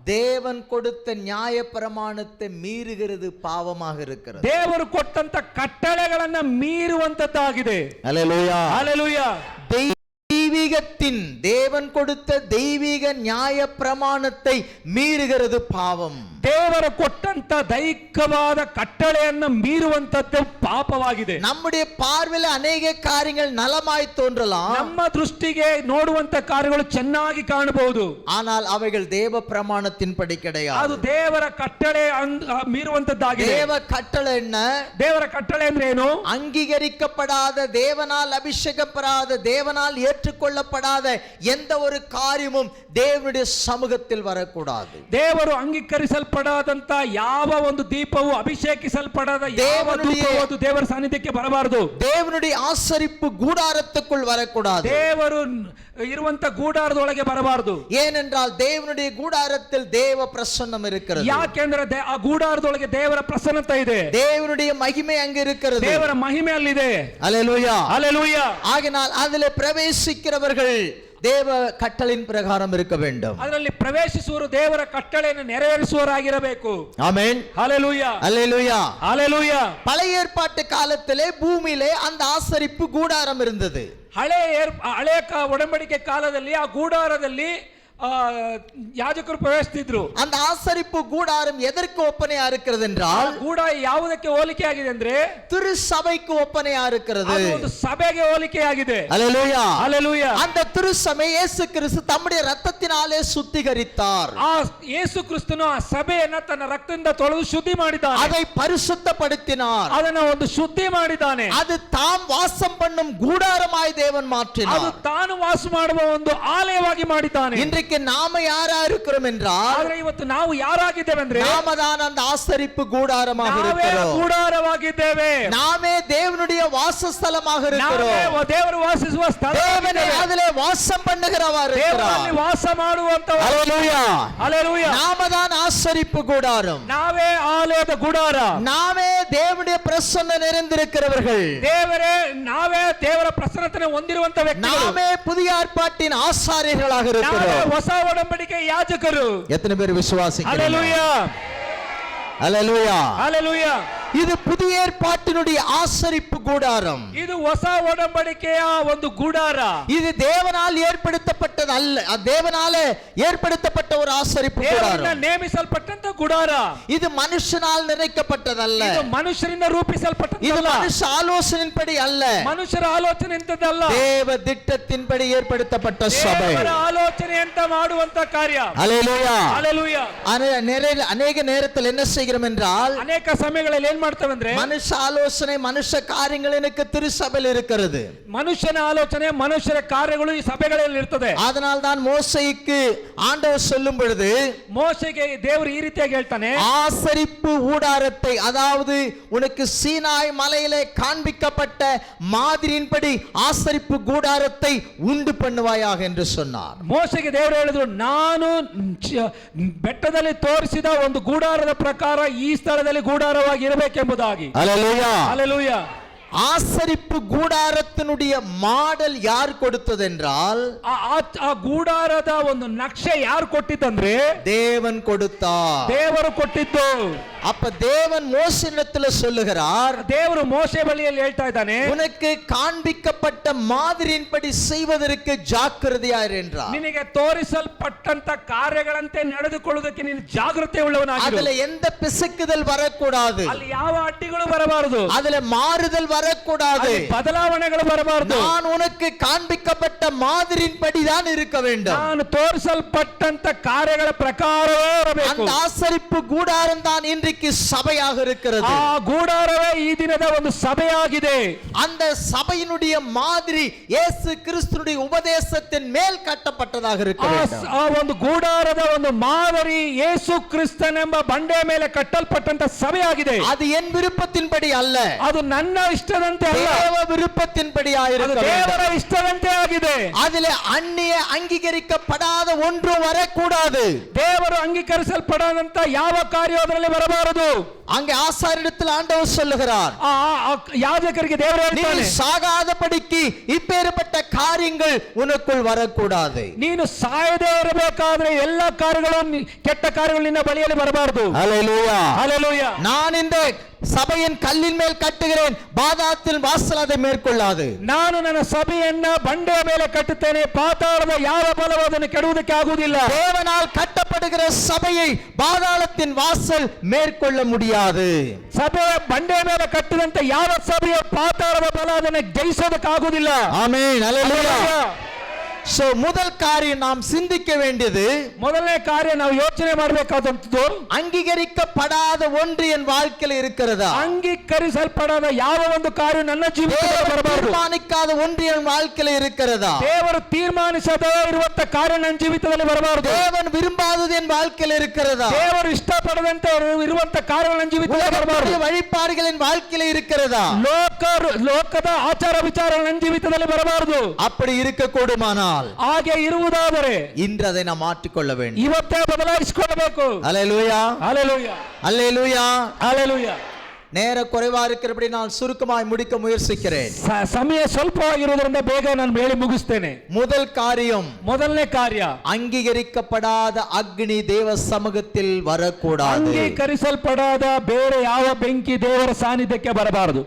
தேவன் கொடுத்த நியாய பிரமாணத்தை மீறுகிறது பாவமாக இருக்கிறது. ದೇವರು ಕೊಟ್ಟಂತ ಕಟ್ಟಳೆಗಳನ್ನ ಮೀರುವಂತದ್ದಾಗಿದೆ. ஹல்லேலூயா, ஹல்லேலூயா. தெய்வீகத்தின், தேவன் கொடுத்த தெய்வீக நியாய பிரமாணத்தை மீறுகிறது பாவம். ದೇವರು ಕೊಟ್ಟಂತ ದೈಹಿಕವಾದ ಕಟ್ಟಳೆಯನ್ನು ಮೀರುವಂತದ್ದು ಪಾಪವಾಗಿದೆ. நம்முடைய பார்வையில் ಅನೇಕ காரியங்கள் நலமாய் தோன்றலாம், ನಮ್ಮ ದೃಷ್ಟಿಗೆ ನೋಡುವಂತ ಕಾರ್ಯಗಳು ಚೆನ್ನಾಗಿ ಕಾಣಬಹುದು, ஆனால் அவைகள் தேவ பிரமாணத்தின்படி கிடையாது. ಅದು ದೇವರ ಕಟ್ಟಳೆ ಮೀರುವಂತದ್ದಾಗಿದೆ. தேவ கட்டளை என்ன? ದೇವರ ಕಟ್ಟಳೆ ಅಂದ್ರೆ ಏನು? அங்கீகரிக்கப்படாத, தேவனால் அபிஷேகப்படாத, தேவனால் ஏற்றுக்கொள்ளப்படாத எந்த ஒரு காரியமும் தேவனுடைய சமூகத்தில் வரக்கூடாது. ದೇವರು ಅಂಗೀಕರಿಸಲ್ಪಡದಂತ ಯಾವ ಒಂದು ದೀಪವು, ಅಭಿಷೇಕಿಸಲ್ಪಡದ ಯಾವ ದೀಪವು ದೇವರ ಸಾನ್ನಿಧ್ಯಕ್ಕೆ ಬರಬಾರದು. தேவனுடைய ஆசரிப்பு கூடாரத்துக்குள் வரக்கூடாது. ದೇವರು ಇರುವಂತ ಗೂಡಾರದೊಳಗೆ ಬರಬಾರದು. ஏனென்றால் தேவனுடைய கூடாரத்தில் தேவ பிரசன்னம் இருக்கிறது. ಯಾಕೆಂದ್ರೆ ಆ ಗೂಡಾರದೊಳಗೆ ದೇವರ ಪ್ರಸನ್ನತೆ ಇದೆ, தேவனுடைய மகிமை அங்க இருக்கிறது, ದೇವರ ಮಹಿಮೆ ಅಲ್ಲಿದೆ. ஹல்லேலூயா, ஹல்லேலூயா. ஆகினால் அதிலே பிரவேசிக்கிறவர்கள் தேவ கட்டளையின் பிரகாரம் இருக்க வேண்டும். ಅದರಲ್ಲಿ ಪ್ರವೇಶಿಸುವರು ದೇವರ ಕಟ್ಟಳೆಯನ್ನು ನೆರವೇರಿಸುವವರಾಗಿರಬೇಕು. ஆமென், ஹல்லேலூயா, ஹல்லேலூயா, ஹல்லேலூயா. பழைய ஏற்பாட்டு காலத்திலே பூமியிலே அந்த ஆசரிப்பு கூடாரம் இருந்தது. ಹಳೆ ಒಡಂಬಡಿಕೆ ಕಾಲದಲ್ಲಿ ಆ ಗೂಡಾರದಲ್ಲಿ ಯಾಜಕರು ಪ್ರವೇಶಿಸಿದ್ರು. அந்த ஆசரிப்பு கூடாரம் எதற்கு ஒப்பனையா இருக்கிறது ಆ என்றால் ಗೂಢ ಯಾವುದಕ್ಕೆ ಹೋಲಿಕೆ ಆಗಿದೆ ಅಂದ್ರೆ திரு சபைக்கு ஒப்பனையா இருக்கிறது. ಅದು ಒಂದು ಸಭೆಗೆ ಹೋಲಿಕೆ ಆಗಿದೆ. அல்லேலூயா. ஹalleluya. அந்த திரு சபை இயேசு கிறிஸ்து தம்முடைய இரத்தத்தினாலே சுத்திகரித்தார். ಆ ಯೇಸು ಕ್ರಿಸ್ತನು ಆ ಸಭೆಯನ್ನ ತನ್ನ ರಕ್ತದಿಂದ ತೊಳೆದು ಶುದ್ಧಿ ಮಾಡಿದ್ದಾನೆ. அதை பரிசுத்தப்படுத்தினார். ಅದನ್ನ ಒಂದು ಶುದ್ಧಿ ಮಾಡಿದ್ದಾನೆ. அது தாம் வாசம் பண்ணும் கூடாரமாய் தேவன் ಅದು மாற்றினார். ತಾನು ವಾಸ ಮಾಡುವ ಒಂದು ಆಲಯವಾಗಿ ಮಾಡಿದ್ದಾನೆ. இன்றைக்கு நாம யாரா இருக்கிறோம் என்றால் ಆದ್ರೆ ಇವತ್ತು ನಾವು ಯಾರಾಗಿದ್ದೇವೆ ಅಂದ್ರೆ நாம தான் அந்த ஆசரிப்பு கூடாரமாக ನಾವೇ இருக்கிறோம். ಗೂಢಾರವಾಗಿದ್ದೇವೆ. நாமே தேவனுடைய வாசஸ்தலமாக ನಾವೇ இருக்கிறோம். ದೇವರು ವಾಸಿಸುವ ಸ್ಥಳ. தேவனே அதிலே வாசம் பண்ணுகிறவர் ದೇವರಲ್ಲಿ இருக்கிறார். ವಾಸ ಮಾಡುವಂತವರು. ஹalleluya. ஹalleluya. நாம தான் ஆசரிப்பு கூடாரம். ನಾವೇ ಆಲಯದ ಗುಡಾರ. நாமே தேவனுடைய பிரசன்ன நிறைந்திருக்கிறவர்கள். ದೇವರೇ ನಾವೇ ದೇವರ ಪ್ರಸನ್ನತೆ ಹೊಂದಿರುವಂತ ವ್ಯಕ್ತಿಗಳು. நாமே புதிய ஏற்பாட்டின் ஆசாரியர்களாக ನಾವೇ இருக்கிறோம். ಹೊಸ ಒಡಂಬಡಿಕೆ ಯಾಜಕರು. எத்தனை பேர் விசுவாசிக்கிறீங்க? ஹalleluya. ஹalleluya. ஹalleluya. இது புதிய ஏற்பாட்டினுடைய ஆசரிப்பு கூடாரம். ಇದು ಹೊಸ ಒಡಂಬಡಿಕೆಯ ಒಂದು ಗುಡಾರ. இது தேவனால் ஏற்படுத்தப்பட்டது அல்ல. தேவனாலே ஏற்படுத்தப்பட்ட ஒரு ஆசரிப்பு ದೇವರಿಂದ கூடாரம். ನೇಮಿಸಲ್ಪಟ್ಟಂತ ಗುಡಾರ. இது மனுஷனால் நிறைக்கப்பட்டதல்ல. ಇದು ಮನುಷ್ಯರಿಂದ இது ರೂಪಿಸಲ್ಪಟ್ಟಂತಲ್ಲ. மனுஷ ஆலோசனையின்படி அல்ல. ಮನುಷ್ಯರ ಆಲೋಚನೆ ಇಂಥದ್ದಲ್ಲ. தேவ திட்டத்தின்படி ஏற்படுத்தப்பட்ட சபை. ದೇವರ ಆಲೋಚನೆ ಅಂತ ಮಾಡುವಂತ ಕಾರ್ಯ. ஹalleluya. ஹalleluya. அநேக நேரத்தில் என்ன செய்கிறோம் என்றால் ಅನೇಕ ಸಮಯಗಳಲ್ಲಿ ಏನ್ ಮಾಡ್ತೇವೆ ಅಂದ್ರೆ மனுஷ ஆலோசனை மனுஷ காரியங்கள் எனக்கு திருச்சபையில் இருக்கிறது. ಮನುಷ್ಯನ ಆಲೋಚನೆ ಮನುಷ್ಯರ ಕಾರ್ಯಗಳು ಈ ಸಭೆಗಳಲ್ಲಿ ಇರ್ತದೆ. அதனால் தான் மோசேக்கு ஆண்டவர் சொல்லும் பொழுது ಮೋಶೆಗೆ ದೇವರು ಈ ರೀತಿಯಾಗಿ ಹೇಳ್ತಾನೆ, ஆசரிப்பு ஊடாரத்தை, அதாவது உனக்கு சீனாய் மலையிலே காண்பிக்கப்பட்ட மாதிரியின்படி ஆசரிப்பு கூடாரத்தை உண்டு பண்ணுவாயாக என்று சொன்னார். ಮೋಶೆಗೆ ದೇವರು ಹೇಳಿದ್ರು, ನಾನು ಬೆಟ್ಟದಲ್ಲಿ ತೋರಿಸಿದ ಒಂದು ಗೂಡಾರದ ಪ್ರಕಾರ ಈ ಸ್ಥಳದಲ್ಲಿ ಗೂಡಾರವಾಗಿ ಇರಬೇಕೆಂಬುದಾಗಿ. ஹalleluya. ஹalleluya. ஆசரிப்பு கூடாரத்தினுடைய மாடல் யார் கொடுத்தது என்றால் ಆ ಗೂಡಾರದ ಒಂದು ನಕ್ಷೆ ಯಾರು ಕೊಟ್ಟಿತ್ತಂದ್ರೆ தேவன் கொடுத்தார். ದೇವರು ಕೊಟ್ಟಿದ್ದು. அப்ப தேவன் மோசேயிடத்தில் சொல்லுகிறார், ದೇವರು ಮೋಶೆ ಬಳಿಯಲ್ಲಿ ಹೇಳ್ತಾ ಇದ್ದಾನೆ, உனக்கு காண்பிக்கப்பட்ட மாதிரியின்படி செய்வதற்கு ஜாக்கிரதையாயிரு என்றார். ನಿನಗೆ ತೋರಿಸಲ್ಪಟ್ಟಂತ ಕಾರ್ಯಗಳಂತೆ ನಡೆದುಕೊಳ್ಳುವುದಕ್ಕೆ ನೀನು ಜಾಗೃತಿ ಉಳ್ಳವನಾಗಿರು. அதுல எந்த பிசக்குதல் வரக்கூடாது. ಅಲ್ಲಿ ಯಾವ ಅಡ್ಡಿಗಳು ಬರಬಾರದು. அதுல மாறுதல் வரக்கூடாது. ಅಲ್ಲಿ ಬದಲಾವಣೆಗಳು ಬರಬಾರದು. நான் உனக்கு காண்பிக்கப்பட்ட மாதிரியின்படி தான் இருக்க வேண்டும். ನಾನು ತೋರಿಸಲ್ಪಟ್ಟಂತ ಕಾರ್ಯಗಳ ಪ್ರಕಾರವೇ ಇರಬೇಕು. அந்த ஆசரிப்பு கூடாரம் தான் இன்றைக்கு சபையாக இருக்கிறது. ಆ ಗೂಡಾರವೇ ಈ ದಿನದ ಒಂದು ಸಭೆಯಾಗಿದೆ. அந்த சபையினுடைய மாதிரி இயேசு கிறிஸ்துவினுடைய உபதேசத்தின் மேல் கட்டப்பட்டதாக இருக்க வேண்டும். ಆ ಒಂದು ಗೂಡಾರದ ಒಂದು ಮಾದರಿ ಯೇಸು ಕ್ರಿಸ್ತನೆಂಬ ಬಂಡೆ ಮೇಲೆ ಕಟ್ಟಲ್ಪಟ್ಟಂತ ಸಭೆಯಾಗಿದೆ. அது என் விருப்பத்தின்படி அல்ல. ಅದು ನನ್ನ ಇಷ್ಟದಂತೆ ಅಲ್ಲ. தேவ விருப்பத்தின்படி ಅದು ஆயிருக்க ದೇವರ வேண்டும். ಇಷ್ಟದಂತೆ ಆಗಿದೆ. அதிலே அந்நிய அங்கீகரிக்கப்படாத ஒன்றும் வரக்கூடாது. ದೇವರು ಅಂಗೀಕರಿಸಲ್ಪಡದಂತ ಯಾವ ಕಾರ್ಯ ಅದರಲ್ಲಿ ಬರಬಾರದು. அங்கே ஆசாரியரிடத்தில் ஆண்டவர் சொல்லுகிறார், ಆ ಯಾಜಕರಿಗೆ ದೇವರು நீ ಹೇಳ್ತಾನೆ, சாகாதபடிக்கு இப்பேற்பட்ட காரியங்கள் உனக்குள் வரக்கூடாது. ನೀನು ಸಾಯದೇ ಇರಬೇಕಾದ್ರೆ ಎಲ್ಲ ಕಾರ್ಯಗಳು ಕೆಟ್ಟ ಕಾರ್ಯಗಳು ನಿನ್ನ ಬಳಿಯಲ್ಲಿ ಬರಬಾರದು. ஹalleluya. ஹalleluya. நான் இந்த சபையின் கல்லின் மேல் கட்டுகிறேன், பாதாளத்தின் வாசல் அதை மேற்கொள்ளாது. ನಾನು ನನ್ನ ಸಭೆಯನ್ನ ಬಂಡೆಯ ಮೇಲೆ ಕಟ್ಟುತ್ತೇನೆ, ಪಾತಾಳದ ಯಾವ ಬಲವೂ ಅದನ್ನು ಕೆಡುವುದಕ್ಕೆ ಆಗುವುದಿಲ್ಲ. தேவனால் கட்டப்படுகிற சபையை பாதாளத்தின் வாசல் மேற்கொள்ள முடியாது. ಸಭೆಯ ಬಂಡೆಯ ಮೇಲೆ ಕಟ್ಟಿದಂತ ಯಾವ ಸಭೆಯ ಪಾತಾಳದ ಬಲ ಅದನ್ನು ಜಯಿಸೋದಕ್ಕಾಗುವುದಿಲ್ಲ. ஆமென். ஹalleluya. So முதல் காரியம் நாம் சிந்திக்க வேண்டியது, ಮೊದಲನೇ ಕಾರ್ಯ ನಾವು ಯೋಚನೆ ಮಾಡಬೇಕಾದಂತದ್ದು, அங்கீகரிக்கப்படாத ஒன்று என் வாழ்க்கையில் இருக்கிறதா? ಅಂಗೀಕರಿಸಲ್ಪಡದ ಯಾವ ಒಂದು ಕಾರ್ಯ ನನ್ನ ಜೀವಿತದಲ್ಲಿ ಬರಬಾರದು. தீர்மானிக்காத ஒன்று என் வாழ்க்கையில் இருக்கிறதா? ದೇವರು ತೀರ್ಮಾನಿಸದೇ ಇರುವಂತ ಕಾರ್ಯ ನನ್ನ ಜೀವಿತದಲ್ಲಿ ಬರಬಾರದು. தேவன் விரும்பாதது என் வாழ்க்கையில் இருக்கிறதா? ದೇವರು ಇಷ್ಟಪಡದಂತೆ ಇರುವಂತ ಕಾರ್ಯಗಳು ನನ್ನ ಜೀವಿತದಲ್ಲಿ ಬರಬಾರದು. வழிபாடுகள் என் வாழ்க்கையில் இருக்கிறதா? ಲೋಕದ ಆಚಾರ ವಿಚಾರಗಳು ನನ್ನ ಜೀವಿತದಲ್ಲಿ ಬರಬಾರದು. அப்படி இருக்க கூடுமானால் ಹಾಗೆ ಇರುವುದಾದರೆ இன்று அதை நாம் மாற்றிக்கொள்ள வேண்டும். ಇವತ್ತೇ ಬದಲಾಯಿಸಿಕೊಳ್ಳಬೇಕು. அல்லேலூயா. ஹalleluya. அல்லேலூயா. ஹalleluya. நேர குறைவா இருக்கிறபடி நான் சுருக்கமாய் முடிக்க முயற்சிக்கிறேன். ಸಮಯ ಸ್ವಲ್ಪವಾಗಿರುವುದರಿಂದ ಬೇಗ ನಾನು ಹೇಳಿ ಮುಗಿಸ್ತೇನೆ. முதல் காரியம், ಮೊದಲನೇ ಕಾರ್ಯ, ಅಂಗೀಕರಿக்கப்படாத ಅಗ್ನಿ ದೇವ ಸಮ್ಮುಖத்தில் வரக்கூடாது. ಅಂಗೀಕರಿಸಲ್ಪಡಾದ ಬೇರೆ ಯಾವ ಬೆಂಕಿ ದೇವರ ಸಾನ್ನಿಧ್ಯಕ್ಕೆ ಬರಬಾರದು.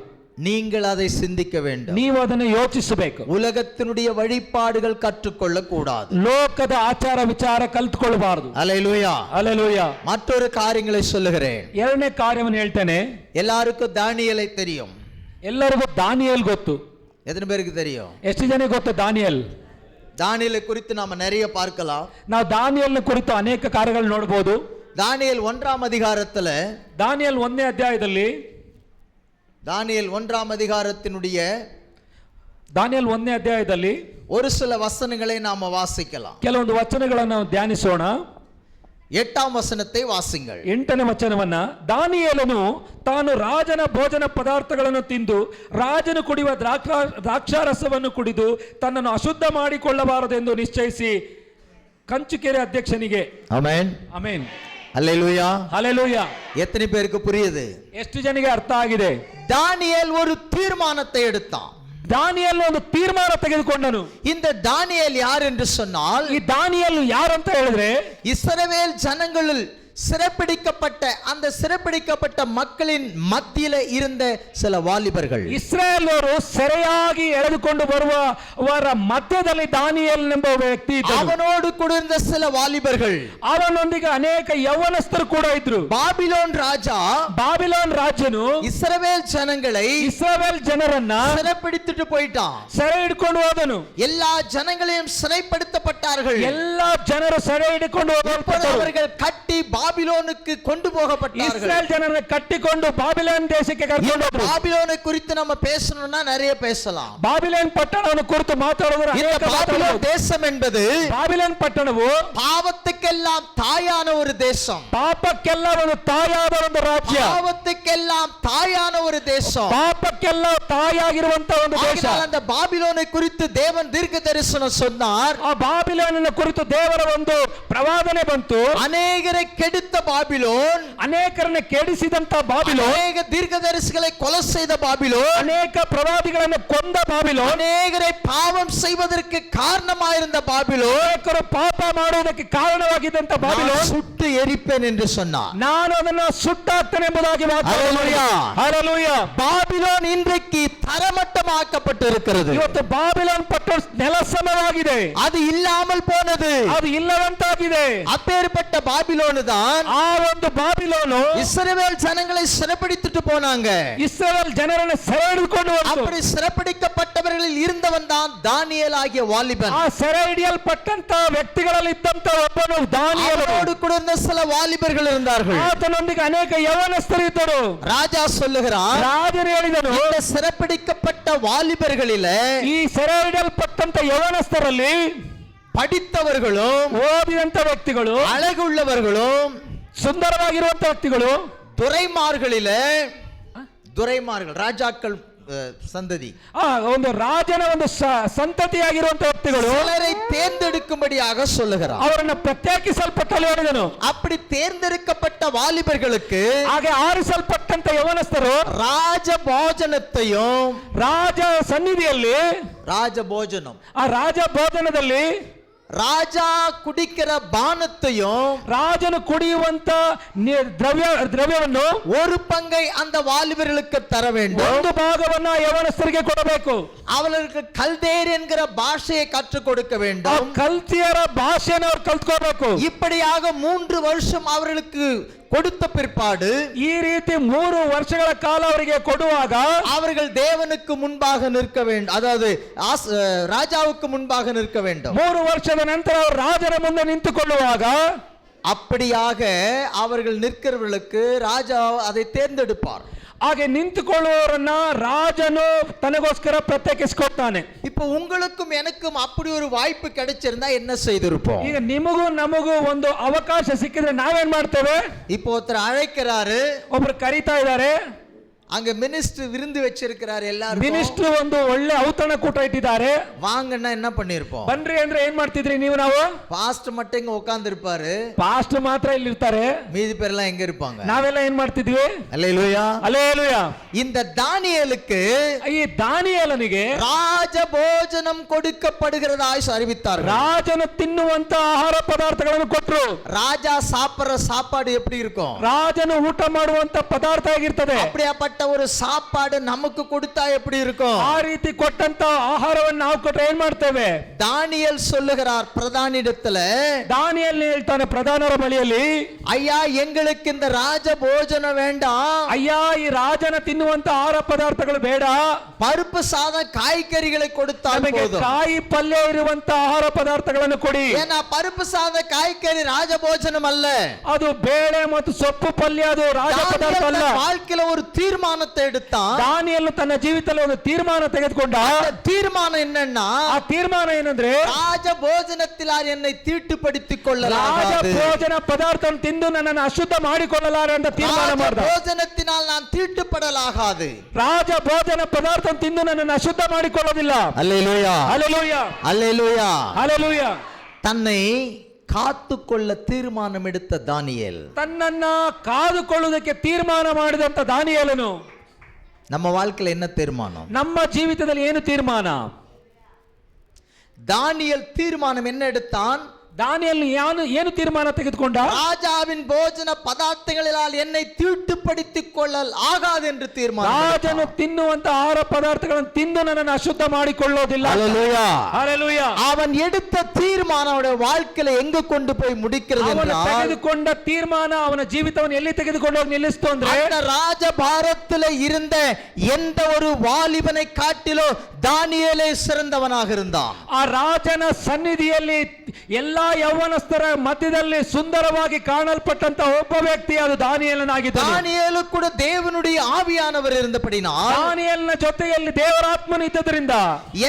நீங்கள் அதை சிந்திக்க வேண்டும். ನೀವು ಅದನ್ನು ಯೋಚಿಸಬೇಕು. உலகத்தினுடைய வழிபாடுகள் கற்றுக்கொள்ள கூடாது. ಲೋಕದ ಆಚಾರ ವಿಚಾರ ಕಲ್ತ್ಕೊಳ್ಬಾರದು. அல்லேலூயா. அல்லேலೂಯಾ. மற்றொரு காரியங்களை சொல்லுகிறேன். ಎರಡನೇ ಕಾರ್ಯವನ್ನು ಹೇಳ್ತೇನೆ. எல்லாருக்கும் தானியேலை தெரியும். ಎಲ್ಲರಿಗೂ ದಾನಿಯೇಲ್ ಗೊತ್ತು. எத்தனை பேருக்கு தெரியும்? ಎಷ್ಟು ಜನ ಗೊತ್ತು ದಾನಿಯೇಲ್? தானியேலை குறித்து நாம நிறைய பார்க்கலாம். ನಾವು ದಾನಿಯೇಲ್ನ ಕುರಿತು ಅನೇಕ ಕಾರ್ಯಗಳು ನೋಡಬಹುದು. தானியேல் 1ஆம் அதிகாரத்துல, ದಾನಿಯೇಲ್ 1ನೇ ಅಧ್ಯಾಯದಲ್ಲಿ, தானியேல் 1ஆம் அதிகாரத்தினுடைய ದಾನಿಯೇಲ್ 1ನೇ ಅಧ್ಯಾಯದಲ್ಲಿ ஒரு சில வசனங்களை நாம வாசிக்கலாம். ಕೆಲವೊಂದು ವಚನಗಳನ್ನು ನಾವು ಧ್ಯಾನಿಸೋಣ. 8ஆம் வசனத்தை வாசிங்கள். 8ನೇ ವಚನವನ್ನ, ದಾನಿಯೇಲನು ತಾನು ರಾಜನ ಭೋಜನ ಪದಾರ್ಥಗಳನ್ನು ತಿಂದು ರಾಜನು ಕುಡಿಯುವ ದ್ರಾಕ್ಷಾರಸವನ್ನು ಕುಡಿದು ತನ್ನನ್ನು ಅಶುದ್ಧ ಮಾಡಿಕೊಳ್ಳಬಾರದೆಂದು ನಿಶ್ಚಯಿಸಿ ಕಂಚುಕೆರೆ ಅಧ್ಯಕ್ಷನಿಗೆ. ಆಮೆನ್. ಆಮೆನ್. அல்லேலூயா. ஹல்லேலூயா. எத்தனை பேருக்கு புரியுது? ಎಷ್ಟು ಜನಿಗೆ ಅರ್ಥ ಆಗಿದೆ? தானியேல் ஒரு தீர்மானத்தை எடுத்தான். ದಾನಿಯೇಲ್ ಒಂದು ತೀರ್ಮಾನ ತೆಗೆದುಕೊಂಡನು. இந்த தானியேல் யார் என்று சொன்னால், ಈ ದಾನಿಯೇಲ್ ಯಾರಂತ ಹೇಳಿದ್ರೆ, இஸ்ரவேல் ஜனங்களில் சிறைப்பிடிக்கப்பட்ட அந்த சிறைப்பிடிக்கப்பட்ட மக்களின் மத்தியில இருந்த சில வாலிபர்கள். ಇಸ್ರಾಯೇಲರು ಸೆರೆಯಾಗಿ ಎಳೆದುಕೊಂಡು ಬರುವವರ ಮಧ್ಯದಲ್ಲಿ ದಾನಿಯೇಲ್ ಎಂಬ ವ್ಯಕ್ತಿ ಇದ್ದನು. அவனோடு கூட இருந்த சில வாலிபர்கள், ಅವನೊಂದಿಗೆ ಅನೇಕ ಯೌವನಸ್ಥರು ಕೂಡ ಇದ್ರು. பாபிலோன் ராஜா, ಬಾಬಿಲೋನ್ ರಾಜನು இஸ்ரவேல் ஜனங்களை ಇಸ್ರಾಯೇಲ್ ಜನರನ್ನ சிறைப்பிடித்துட்டு போயிட்டான். ಸೆರೆ ಹಿಡ್ಕೊಂಡು ಹೋದನು. எல்லா ஜனங்களையும் சிறைப்படுத்தப்பட்டார்கள். ಎಲ್ಲಾ ಜನರು ಸೆರೆ ಹಿಡಿಕೊಂಡು ಹೋಗಲ್ಪಟ್ಟರು. அவர்கள் கட்டி பாபிலோனுக்கு கொண்டு போகப்பட்டார்கள். ಇಸ್ರಾಯೇಲ್ ಜನರನ್ನು ಕಟ್ಟಿಕೊಂಡು ಬಾಬಿಲೋನ್ ದೇಶಕ್ಕೆ ಕರ್ಕೊಂಡು ಹೋದರು. பாபிலோனை குறித்து நம்ம பேசணும்னா நிறைய பேசலாம். ಬಾಬಿಲೋನ್ ಪಟ್ಟಣವನ್ನು ಕುರಿತು ಮಾತಾಡೋದು ಅನೇಕ பாபிலோன் தேசம் என்பது, ಬಾಬಿಲೋನ್ ಪಟ್ಟಣವು பாவத்துக்கெல்லாம் தாயான ஒரு தேசம். ಪಾಪಕ್ಕೆಲ್ಲ ಒಂದು ತಾಯಾದ ಒಂದು ರಾಜ್ಯ. பாவத்துக்கெல்லாம் தாயான ஒரு தேசம். ಪಾಪಕ್ಕೆಲ್ಲ ತಾಯಾಗಿರುವಂತ ಒಂದು ದೇಶ. ஆகையால் அந்த பாபிலோனை குறித்து தேவன் தீர்க்க தரிசனம் சொன்னார். ಆ ಬಾಬಿಲೋನಿನ ಕುರಿತು ದೇವರ ಒಂದು ಪ್ರವಾದನೆ ಬಂತು. அநேகரை கெடுத்த பாபிலோன், ಅನೇಕರನ್ನು ಕೆಡಿಸಿದಂತ ಬಾಬಿಲೋನ್, அநேக தீர்க்கதரிசிகளை கொலை செய்த பாபிலோன், ಅನೇಕ ಪ್ರವಾದಿಗಳನ್ನು ಕೊಂದ ಬಾಬಿಲೋನ್, அநேகரை பாவம் செய்வதற்கு காரணமாயிருந்த பாபிலோன், ಅನೇಕರು ಪಾಪ ಮಾಡುವುದಕ್ಕೆ ಕಾರಣವಾಗಿದ್ದಂತ ಬಾಬಿಲೋನ್ சுட்டு எரிப்பேன் என்று சொன்னார். ನಾನು ಅದನ್ನು ಸುಟ್ಟಾಕ್ತೇನೆ ಎಂಬುದಾಗಿ ஹல்லேலூயா. ಹಲ್ಲೇಲೂಯಾ. பாபிலோன் இன்றைக்கு தரமட்டமாக்கப்பட்டிருக்கிறது. ಇವತ್ತು ಬಾಬಿಲೋನ್ ಪಟ್ಟಣ ನೆಲಸಮವಾಗಿದೆ. அது இல்லாமல் போனது. ಅದು ಇಲ್ಲದಂತಾಗಿದೆ. அப்பேற்பட்ட பாபிலோனு தான் ಆ ಒಂದು ಬಾಬಿಲೋನು இஸ்ரவேல் ஜனங்களை சிறைப்பிடித்துட்டு போனாங்க. ಇಸ್ರಾಯೇಲ್ ಜನರನ್ನು ಸೆರೆ ಹಿಡಿದುಕೊಂಡು ಹೋಯಿತು. அப்படி சிறைப்பிடிக்கப்பட்டவர்களில் இருந்தவன் தான் தானியேல் ஆகிய வாலிபன். ಆ ಸೆರೆ ಹಿಡಿಯಲ್ಪಟ್ಟಂತ ವ್ಯಕ್ತಿಗಳಲ್ಲಿ ಇದ್ದಂತ ಒಬ್ಬನು ದಾನಿಯೇಲನು. அவனோடு கூட இருந்த சில வாலிபர்கள் இருந்தார்கள். ಆತನೊಂದಿಗೆ ಅನೇಕ ಯೌವನಸ್ಥರು ಇದ್ದರು. ராஜா சொல்லுகிறான், ರಾಜನು ಹೇಳಿದನು, இந்த சிறைப்பிடிக்கப்பட்ட வாலிபர்களிலே ಈ ಸೆರೆ ಹಿಡಿಯಲ್ಪಟ್ಟಂತ ಯೌವನಸ್ಥರಲ್ಲಿ படித்தவர்களும் ಓದಿದಂತ ವ್ಯಕ್ತಿಗಳು, அழகுள்ளவர்களும் ಸುಂದರವಾಗಿರುವಂತ ವ್ಯಕ್ತಿಗಳು, துரைமார்களிலே, துரைமார்கள் ராஜாக்கள் சந்ததி, ಒಂದು ರಾಜನ ಒಂದು ಸಂತತಿಯಾಗಿರುವಂತ ವ್ಯಕ್ತಿಗಳು சிலரை தேர்ந்தெடுக்கும்படியாக சொல்லுகிறார். ಅವರನ್ನು ಪ್ರತ್ಯೇಕಿಸಲ್ಪಟ್ಟಲು ಹೇಳಿದನು. அப்படி தேர்ந்தெடுக்கப்பட்ட வாலிபர்களுக்கு ಹಾಗೆ ಆರಿಸಲ್ಪಟ್ಟಂತ ಯೌವನಸ್ಥರು ராஜ ಭೋಜನத்தையும், ರಾಜ ಸನ್ನಿಧಿಯಲ್ಲಿ, ராஜ ಭೋಜனம், ಆ ರಾಜ ಭೋಜನದಲ್ಲಿ ராஜா குடிக்கிற பானத்தையும், ರಾಜನು ಕುಡಿಯುವಂತ ದ್ರವ್ಯವನ್ನು ஒரு பங்கை அந்த வாலிபர்களுக்கு தர வேண்டும். ಒಂದು ಭಾಗವನ್ನ ಯೌವನಸ್ಥರಿಗೆ ಕೊಡಬೇಕು. அவர்களுக்கு கல்தேர் என்கிற பாஷையை கற்றுக் கொடுக்க வேண்டும். ಕಲ್ತಿಯರ ಭಾಷೆಯನ್ನು ಅವರು ಕಲ್ತ್ಕೋಬೇಕು. இப்படியாக 3 வருஷம் அவர்களுக்கு கொடுத்த பிற்பாடு, ಈ ರೀತಿ 3 ವರ್ಷಗಳ ಕಾಲ ಅವರಿಗೆ ಕೊಡುವಾಗ அவர்கள் தேவனுக்கு முன்பாக நிற்க வேண்டும். அதாவது ராஜாவுக்கு முன்பாக நிற்க வேண்டும். 3 ವರ್ಷದ ನಂತರ ಅವರು ರಾಜರ ಮುಂದೆ ನಿಂತುಕೊಳ್ಳುವಾಗ, அப்படியாக அவர்கள் நிற்கிறவர்களுக்கு ராஜா அதை தேர்ந்தெடுப்பார். ಹಾಗೆ ನಿಂತುಕೊಳ್ಳುವವರನ್ನ ರಾಜನು ತನಗೋಸ್ಕರ ಪ್ರತ್ಯೇಕಿಸಿಕೊಳ್ತಾನೆ. இப்போ உங்களுக்கும் எனக்கும் அப்படி ஒரு வாய்ப்பு கிடைச்சிருந்தா என்ன செய்திருப்போம்? ಈಗ ನಿಮಗೂ ನಮಗೂ ಒಂದು ಅವಕಾಶ ಸಿಕ್ಕಿದ್ರೆ ನಾವೇನ್ ಮಾಡ್ತೇವೆ? இப்போ ஒருத்தர் அழைக்கிறாரு, ಒಬ್ರು ಕರೀತಾ ಇದ್ದಾರೆ, அங்க மினிஸ்டர் விருந்து வச்சிருக்கிறாரு, எல்லாரும் ಮಿನಿಸ್ಟರ್ ಒಂದು ಒಳ್ಳೆ ಔತಣ ಕೂಟ ಇಟ್ಟಿದ್ದಾರೆ, வாங்கன்னா என்ன பண்ணிருப்போம்? ಬನ್ರಿ ಅಂದ್ರೆ ಏನ್ ಮಾಡ್ತಿದ್ರಿ ನೀವು? ನಾವು பாஸ்டர் மட்டும் இங்க உட்கார்ந்து இருப்பாரு, ಪಾಸ್ಟರ್ ಮಾತ್ರ ಇಲ್ಲಿ ಇರ್ತಾರೆ, மீதி பேர் எல்லாம் எங்க இருப்பாங்க? ನಾವೆಲ್ಲ ಏನ್ ಮಾಡ್ತಿದ್ವಿ? அல்லேலூயா. ಹಲ್ಲೇಲೂಯಾ. இந்த தானியேலுக்கு ಈ ದಾನಿಯೇಲನಿಗೆ ராஜ போஜனம் கொடுக்கப்படுகிறதாய் அறிவித்தார்கள். ರಾಜನು ತಿನ್ನುವಂತ ಆಹಾರ ಪದಾರ್ಥಗಳನ್ನು ಕೊಟ್ಟರು. ராஜா சாப்பிடுற சாப்பாடு எப்படி இருக்கும்? ರಾಜನು ಊಟ ಮಾಡುವಂತ ಪದಾರ್ಥ ಆಗಿರ್ತದೆ. அப்படியாப்பட்ட ஒரு சாப்பாடு நமக்கு கொடுத்தா எப்படி இருக்கும்? ಆ ರೀತಿ ಕೊಟ್ಟಂತ ಆಹಾರವನ್ನು ನಾವು ಕೊಟ್ಟರೆ ಏನ್ ಮಾಡ್ತೇವೆ? தானியேல் சொல்லுகிறார் பிரதானிடத்துல, ದಾನಿಯೇಲ್ ಹೇಳ್ತಾನೆ ಪ್ರಧಾನರ ಬಳಿಯಲ್ಲಿ, ஐயா எங்களுக்கு இந்த ராஜ போஜனம் வேண்டாம், ಅಯ್ಯ ಈ ರಾಜನ ತಿನ್ನುವಂತ ಆಹಾರ ಪದಾರ್ಥಗಳು ಬೇಡ, பருப்பு சாதம் காய்கறிகளை கொடுத்தால் ನಮಗೆ போதும். ಕಾಯಿ ಪಲ್ಯ ಇರುವಂತ ಆಹಾರ ಪದಾರ್ಥಗಳನ್ನು ಕೊಡಿ. ஏன்னா பருப்பு சாதம் காய்கறி ராஜ போஜனம் அல்ல. ಅದು ಬೇಳೆ ಮತ್ತು ಸೊಪ್ಪು ಪಲ್ಯ, ಅದು ರಾಜ ಪದಾರ್ಥ தானியேல் ಅಲ್ಲ. தன் வாழ்க்கையில ஒரு தீர்மானத்தை எடுத்தான். ದಾನಿಯೇಲ್ ತನ್ನ ಜೀವಿತದಲ್ಲಿ ಒಂದು ತೀರ್ಮಾನ ತೆಗೆದುಕೊಂಡ. அந்த தீர்மானம் என்னன்னா, ಆ ತೀರ್ಮಾನ ಏನಂದ್ರೆ, ராஜ போஜனத்திலார் என்னை தீட்டுப்படுத்திக் ರಾಜ கொள்ளலாகாது, ಭೋಜನ ಪದಾರ್ಥವನ್ನು ತಿಂದು ನನ್ನನ್ನು ಅಶುದ್ಧ ಮಾಡಿಕೊಳ್ಳಲಾರೆ ಅಂತ ತೀರ್ಮಾನ ராஜ ಮಾಡಿದ. போஜனத்தினால் நான் தீட்டுப்படலாகாது. ರಾಜ ಭೋಜನ ಪದಾರ್ಥ ತಿಂದು ನನ್ನನ್ನು ಅಶುದ್ಧ ಮಾಡಿಕೊಳ್ಳೋದಿಲ್ಲ. அல்லேலூயா, ಹಲ್ಲೆಲೂಯಾ, அல்லேலூயா. ಹಲ್ಲೆಲೂಯಾ. தன்னை காத்துக்கொள்ள தீர்மானம் எடுத்த தானியேல், ತನ್ನನ್ನ ಕಾದುಕೊಳ್ಳುವುದಕ್ಕೆ ತೀರ್ಮಾನ ಮಾಡಿದಂತ ದಾನಿಯೇಲನು, நம்ம வாழ்க்கையில என்ன தீர்மானம்? ನಮ್ಮ ಜೀವಿತದಲ್ಲಿ ಏನು ತೀರ್ಮಾನ? தானியேல் தீர்மானம் என்ன எடுத்தான்? ದಾನಿಯೇಲ್ ಏನು ತೀರ್ಮಾನ ತೆಗೆದುಕೊಂಡ? ராஜாவின் போஜன பதார்த்தங்களால் என்னை தீட்டுப்படுத்திக் கொள்ளல் ஆகாது என்று தீர்மானம் ರಾಜನು எடுத்தான். ತಿನ್ನುವಂತ ಆಹಾರ ಪದಾರ್ಥಗಳನ್ನು ತಿಂದು ನನ್ನನ್ನು ಅಶುದ್ಧ ಮಾಡಿಕೊಳ್ಳೋದಿಲ್ಲ. அல்லேலூயா. ಹಲ್ಲೆಲೂಯಾ. அவன் எடுத்த தீர்மானம் அவனுடைய வாழ்க்கையில எங்க கொண்டு போய் முடிக்கிறது ಅವನು என்றால், ತೆಗೆದುಕೊಂಡ ತೀರ್ಮಾನ ಅವನ ಜೀವಿತವನ್ನು ಎಲ್ಲಿ ತೆಗೆದುಕೊಂಡು ಹೋಗಿ ನಿಲ್ಲಿಸ್ತು ಅಂದ್ರೆ, அந்த ராஜபாரத்தில் இருந்த எந்த ஒரு வாலிபனை காட்டிலோ தானியேலே சிறந்தவனாக இருந்தான். ಆ ರಾಜನ ಸನ್ನಿಧಿಯಲ್ಲಿ ಎಲ್ಲಾ ಯೌವನಸ್ಥರ ಮಧ್ಯದಲ್ಲಿ ಸುಂದರವಾಗಿ ಕಾಣಲ್ಪಟ್ಟಂತ ಒಬ್ಬ ವ್ಯಕ್ತಿ ಅದು ದಾನಿಯೇಲನಾಗಿದ್ದಾನೆ. தானியேலு கூட தேவனுடைய ஆவியானவர் இருந்தபடினால், ದಾನಿಯೇಲನ ಜೊತೆಯಲ್ಲಿ ದೇವರ ಆತ್ಮನು ಇದ್ದದರಿಂದ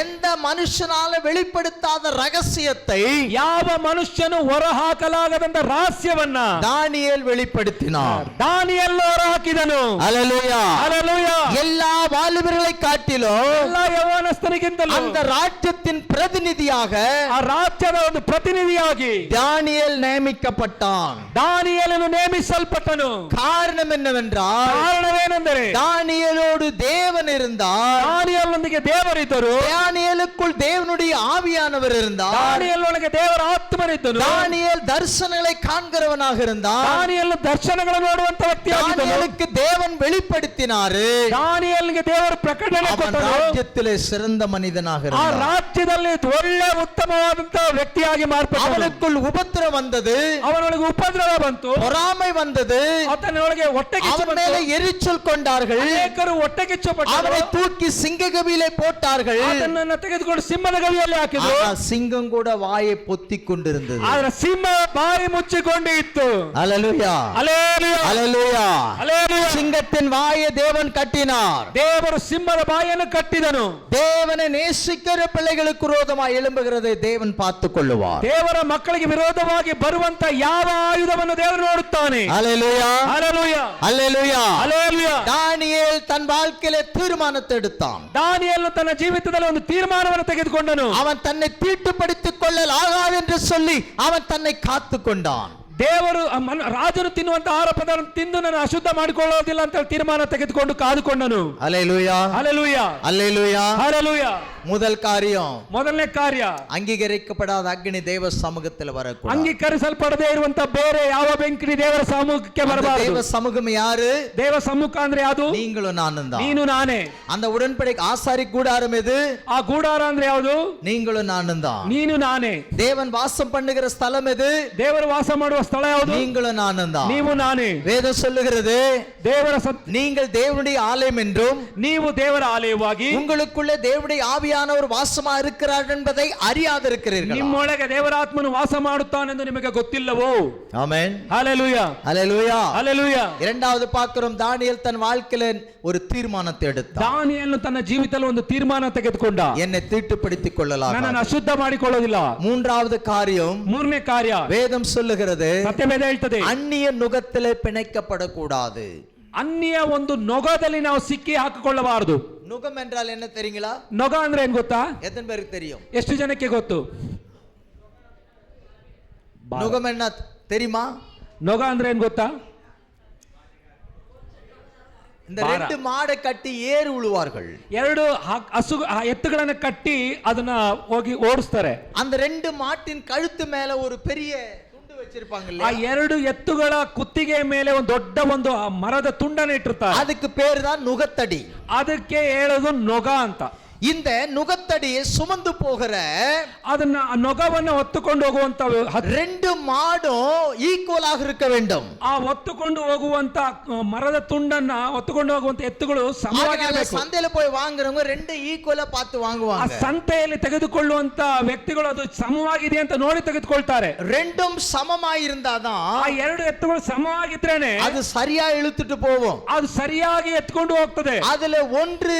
எந்த மனுஷனால வெளிப்படுத்தாத ரகசியத்தை ಯಾವ ಮನುಷ್ಯನು ಹೊರಹಾಕಲಾಗದಂತ ರಹಸ್ಯವನ್ನ தானியேல் வெளிப்படுத்தினார். ದಾನಿಯೇಲ್ ಹೊರಹಾಕಿದನು. அல்லேலூயா. ಹಲ್ಲೆಲೂಯಾ. எல்லா வாலிபர்களை காட்டிலும் ಎಲ್ಲ ಯೌವನಸ್ಥರಿಗಿಂತಲೂ அந்த ராஜ்யத்தின் பிரதிநிதியாக ಆ ರಾಜ್ಯದ ಒಂದು ಪ್ರತಿನಿಧಿಯಾಗಿ தானியேல் நியமிக்கப்பட்டான். ದಾನಿಯೇಲನು ನೇಮಿಸಲ್ಪಟ್ಟನು. காரணம் என்னவென்றால், ಕಾರಣವೇನೆಂದರೆ தானியேலோடு தேவன் இருந்தார், ದಾನಿಯೇಲನೊಂದಿಗೆ ದೇವರಿದ್ದರು, தானியேலுக்குள் தேவனுடைய ஆவியானவர் இருந்தார், ದಾನಿಯೇಲನೊಳಗೆ ದೇವರ ಆತ್ಮನಿದ್ದನು, தானியேல் தரிசனங்களை காண்கிறவனாக இருந்தார், ದಾನಿಯೇಲನು ದರ್ಶನಗಳನ್ನು ನೋಡುವಂತ ವ್ಯಕ್ತಿಯಾಗಿದ್ದನು, தானியேலுக்கு தேவன் வெளிப்படுத்தினாரு, ದಾನಿಯೇಲನಿಗೆ ದೇವರು ಪ್ರಕಟಣೆ அவன் ಕೊಟ್ಟನು, ராஜ்யத்திலே சிறந்த மனிதனாக ಆ இருந்தார். ರಾಜ್ಯದಲ್ಲಿ ಒಳ್ಳೆ ಉತ್ತಮವಾದಂತ ವ್ಯಕ್ತಿಯಾಗಿ ಮಾರ್ಪಟ್ಟನು. அவனுக்குள் உபத்திரம் வந்தது, ಅವನೊಳಗೆ ಉಪದ್ರವ ಬಂತು, பொறாமை வந்தது, ಆತನೊಳಗೆ ಹೊಟ್ಟೆ ಕಿಚ್ಚು அவன் மேல ಬಂತು, எரிச்சல் கொண்டார்கள், ಅನೇಕರು ಹೊಟ್ಟೆ ಕಿಚ್ಚು ಪಟ್ಟರು, அவனை தூக்கி சிங்ககவிலே போட்டார்கள். ಆತನನ್ನು ತೆಗೆದುಕೊಂಡು ಸಿಂಹದ ಗವಿಯಲ್ಲಿ ಹಾಕಿದ್ರು. ஆனா சிங்கம் கூட வாயை பொத்திக் கொண்டிருந்தது. ಆದ್ರೆ ಸಿಂಹ ಬಾಯಿ ಮುಚ್ಚಿಕೊಂಡು ಇತ್ತು. அல்லேலூயா, ಹಲ್ಲೆಲೂಯಾ, அல்லேலூயா. ಹಲ್ಲೆಲೂಯಾ. சிங்கத்தின் வாயை தேவன் கட்டினார். ದೇವರು ಸಿಂಹದ ಬಾಯಿಯನ್ನು ಕಟ್ಟಿದನು. தேவனை நேசிக்கிற பிள்ளைகளுக்கு விரோதமாய் எழும்புகிறதை தேவன் பார்த்துக் கொள்ளுவார். ದೇವರ ಮಕ್ಕಳಿಗೆ ವಿರೋಧವಾಗಿ ಬರುವಂತ ಯಾವ ಆಯುಧವನ್ನು ದೇವರು ನೋಡುತ್ತಾನೆ. அல்லேலூயா, ಹಲ್ಲೆಲೂಯಾ, அல்லேலூயா. ಹಲ್ಲೆಲೂಯಾ. தானியேல் தன் வாழ்க்கையிலே தீர்மானத்தை எடுத்தான். ದಾನಿಯೇಲನು ತನ್ನ ಜೀವಿತದಲ್ಲಿ ಒಂದು ತೀರ್ಮಾನವನ್ನು ತೆಗೆದುಕೊಂಡನು. அவன் தன்னை தீட்டுப்படுத்திக் கொள்ளல் ஆகாது என்று சொல்லி அவன் தன்னை காத்துக் கொண்டான். ದೇವರು ರಾಜನು ತಿನ್ನುವಂತ ಆಹಾರ ಪದಾರ್ಥ ತಿಂದು ನಾನು ಅಶುದ್ಧ ಮಾಡಿಕೊಳ್ಳೋದಿಲ್ಲ ಅಂತ ತೀರ್ಮಾನ ತೆಗೆದುಕೊಂಡು ಕಾದುಕೊಂಡನು. அல்லேலூயா, ಹಲ್ಲೆಲೂಯಾ, அல்லேலூயா. ಹಲ್ಲೆಲೂಯಾ. முதல் காரியம், ಮೊದಲನೇ ಕಾರ್ಯ, அங்கீகரிக்கப்படாத அக்னி தேவ சமூகத்தில் வரக்கூடாது. ಅಂಗೀಕರಿಸಲ್ಪಡದೇ ಇರುವಂತ ಬೇರೆ ಯಾವ ಬೆಂಕಿ ದೇವರ ಸಮ್ಮುಖಕ್ಕೆ ಬರಬಾರದು. தேவ சமூகம் யாரு? ದೇವ ಸಮ್ಮುಖ ಅಂದ್ರೆ ಯಾವುದು? நீங்களும் நானும் தான். ನೀನು ನಾನೇ. அந்த உடன்படிக்கை ஆசாரி கூடாரம் எது? ಆ ಗೂಡಾರ ಅಂದ್ರೆ ಯಾವುದು? நீங்களும் நானும் தான். ನೀನು ನಾನೇ. தேவன் வாசம் பண்ணுகிற ஸ்தலம் எது? ದೇವರು ವಾಸ ಮಾಡುವ ಸ್ಥಳ ಯಾವುದು? நீங்களும் நானும் தான். ನೀವು ನಾನೇ. வேதம் சொல்லுகிறது, ದೇವರ நீங்கள் தேவனுடைய ஆலயம் என்றும் ನೀವು ದೇವರ ಆಲಯವಾಗಿ உங்களுக்குள்ளே தேவனுடைய ஆவியானவர் வாசமா இருக்கிறார் என்பதை அறியாதிருக்கிறீர்கள். ನಿಮ್ಮೊಳಗೆ ದೇವರ ಆತ್ಮನು ವಾಸ ಮಾಡುತ್ತಾನೆಂದು ನಿಮಗೆ ಗೊತ್ತಿಲ್ಲವೋ? ஆமென், ಹಲ್ಲೆಲೂಯಾ, அல்லேலூயா. ಹಲ್ಲೆಲೂಯಾ. இரண்டாவது பார்க்கிறோம், தானியேல் தன் வாழ்க்கையில ஒரு தீர்மானத்தை எடுத்தான். ದಾನಿಯೇಲನು ತನ್ನ ಜೀವಿತದಲ್ಲಿ ಒಂದು ತೀರ್ಮಾನ ತೆಗೆದುಕೊಂಡ, என்னை தீட்டுப்படுத்திக் கொள்ளலாம். ನನ್ನನ್ನು ಅಶುದ್ಧ ಮಾಡಿಕೊಳ್ಳೋದಿಲ್ಲ. மூன்றாவது காரியம், ಮೂರನೇ ಕಾರ್ಯ, வேதம் சொல்லுகிறது, ಸತ್ಯವೇದ ಹೇಳ್ತದೆ, அந்நிய நுகத்திலே பிணைக்கப்படக்கூடாது. ಅನ್ಯ ಒಂದು ನೊಗದಲ್ಲಿ ನಾವು ಸಿಕ್ಕಿ ಹಾಕಿಕೊಳ್ಳಬಾರದು. நுகம் என்றால் என்ன தெரியுங்களா? ನೊಗ ಅಂದ್ರೆ ಏನ್ ಗೊತ್ತಾ? எத்தனை பேருக்கு தெரியும்? ಎಷ್ಟು ಜನಕ್ಕೆ ಗೊತ್ತು? நுகம் என்ன தெரியுமா? ನೊಗ ಅಂದ್ರೆ ಏನ್ ಗೊತ್ತಾ? இந்த ரெண்டு மாடை கட்டி ஏறு உழுவார்கள். ಎರಡು ಎತ್ತುಗಳನ್ನು ಕಟ್ಟಿ ಅದನ್ನ ಹೋಗಿ ಓಡಿಸ್ತಾರೆ. அந்த ரெண்டு மாட்டின் கழுத்து மேல ஒரு பெரிய துண்டு வச்சிருப்பாங்க ಆ ಎರಡು ಎತ್ತುಗಳ ಕುತ್ತಿಗೆ ಮೇಲೆ ಒಂದು ದೊಡ್ಡ ಒಂದು ಆ ಮರದ ತುಂಡನ್ನ ಇಟ್ಟಿರ್ತಾರೆ. அதுக்கு பேர் தான் நுகத்தடி. ಅದಕ್ಕೆ ಹೇಳೋದು ನೊಗ ಅಂತ. இந்த நுகத்தடியை சுமந்து போகிற ಅದನ್ನ ನೊಗವನ್ನು ಹೊತ್ತುಕೊಂಡು ಹೋಗುವಂತ ரெண்டு மாடும் ஈக்குவலாக இருக்க வேண்டும். ಆ ಹೊತ್ತುಕೊಂಡು ಹೋಗುವಂತ ಮರದ ತುಂಡನ್ನ ಹೊತ್ತುಕೊಂಡು ಹೋಗುವಂತ ಎತ್ತುಗಳು ಸಮವಾಗಿರಬೇಕು. சந்தையில போய் வாங்குறவங்க ரெண்டு ஈக்குவலா பார்த்து ಆ வாங்குவாங்க. ಸಂತೆಯಲ್ಲಿ ತೆಗೆದುಕೊಳ್ಳುವಂತ ವ್ಯಕ್ತಿಗಳು ಅದು ಸಮವಾಗಿದೆ ಅಂತ ನೋಡಿ ತೆಗೆದುಕೊಳ್ತಾರೆ. ரெண்டும் சமமாயிருந்தாதான் ಆ ಎರಡು ಎತ್ತುಗಳು ಸಮವಾಗಿದ್ರೇನೆ அது சரியா இழுத்துட்டு போவோம். ಅದು ಸರಿಯಾಗಿ ಎತ್ಕೊಂಡು ಹೋಗ್ತದೆ. அதுல ஒன்று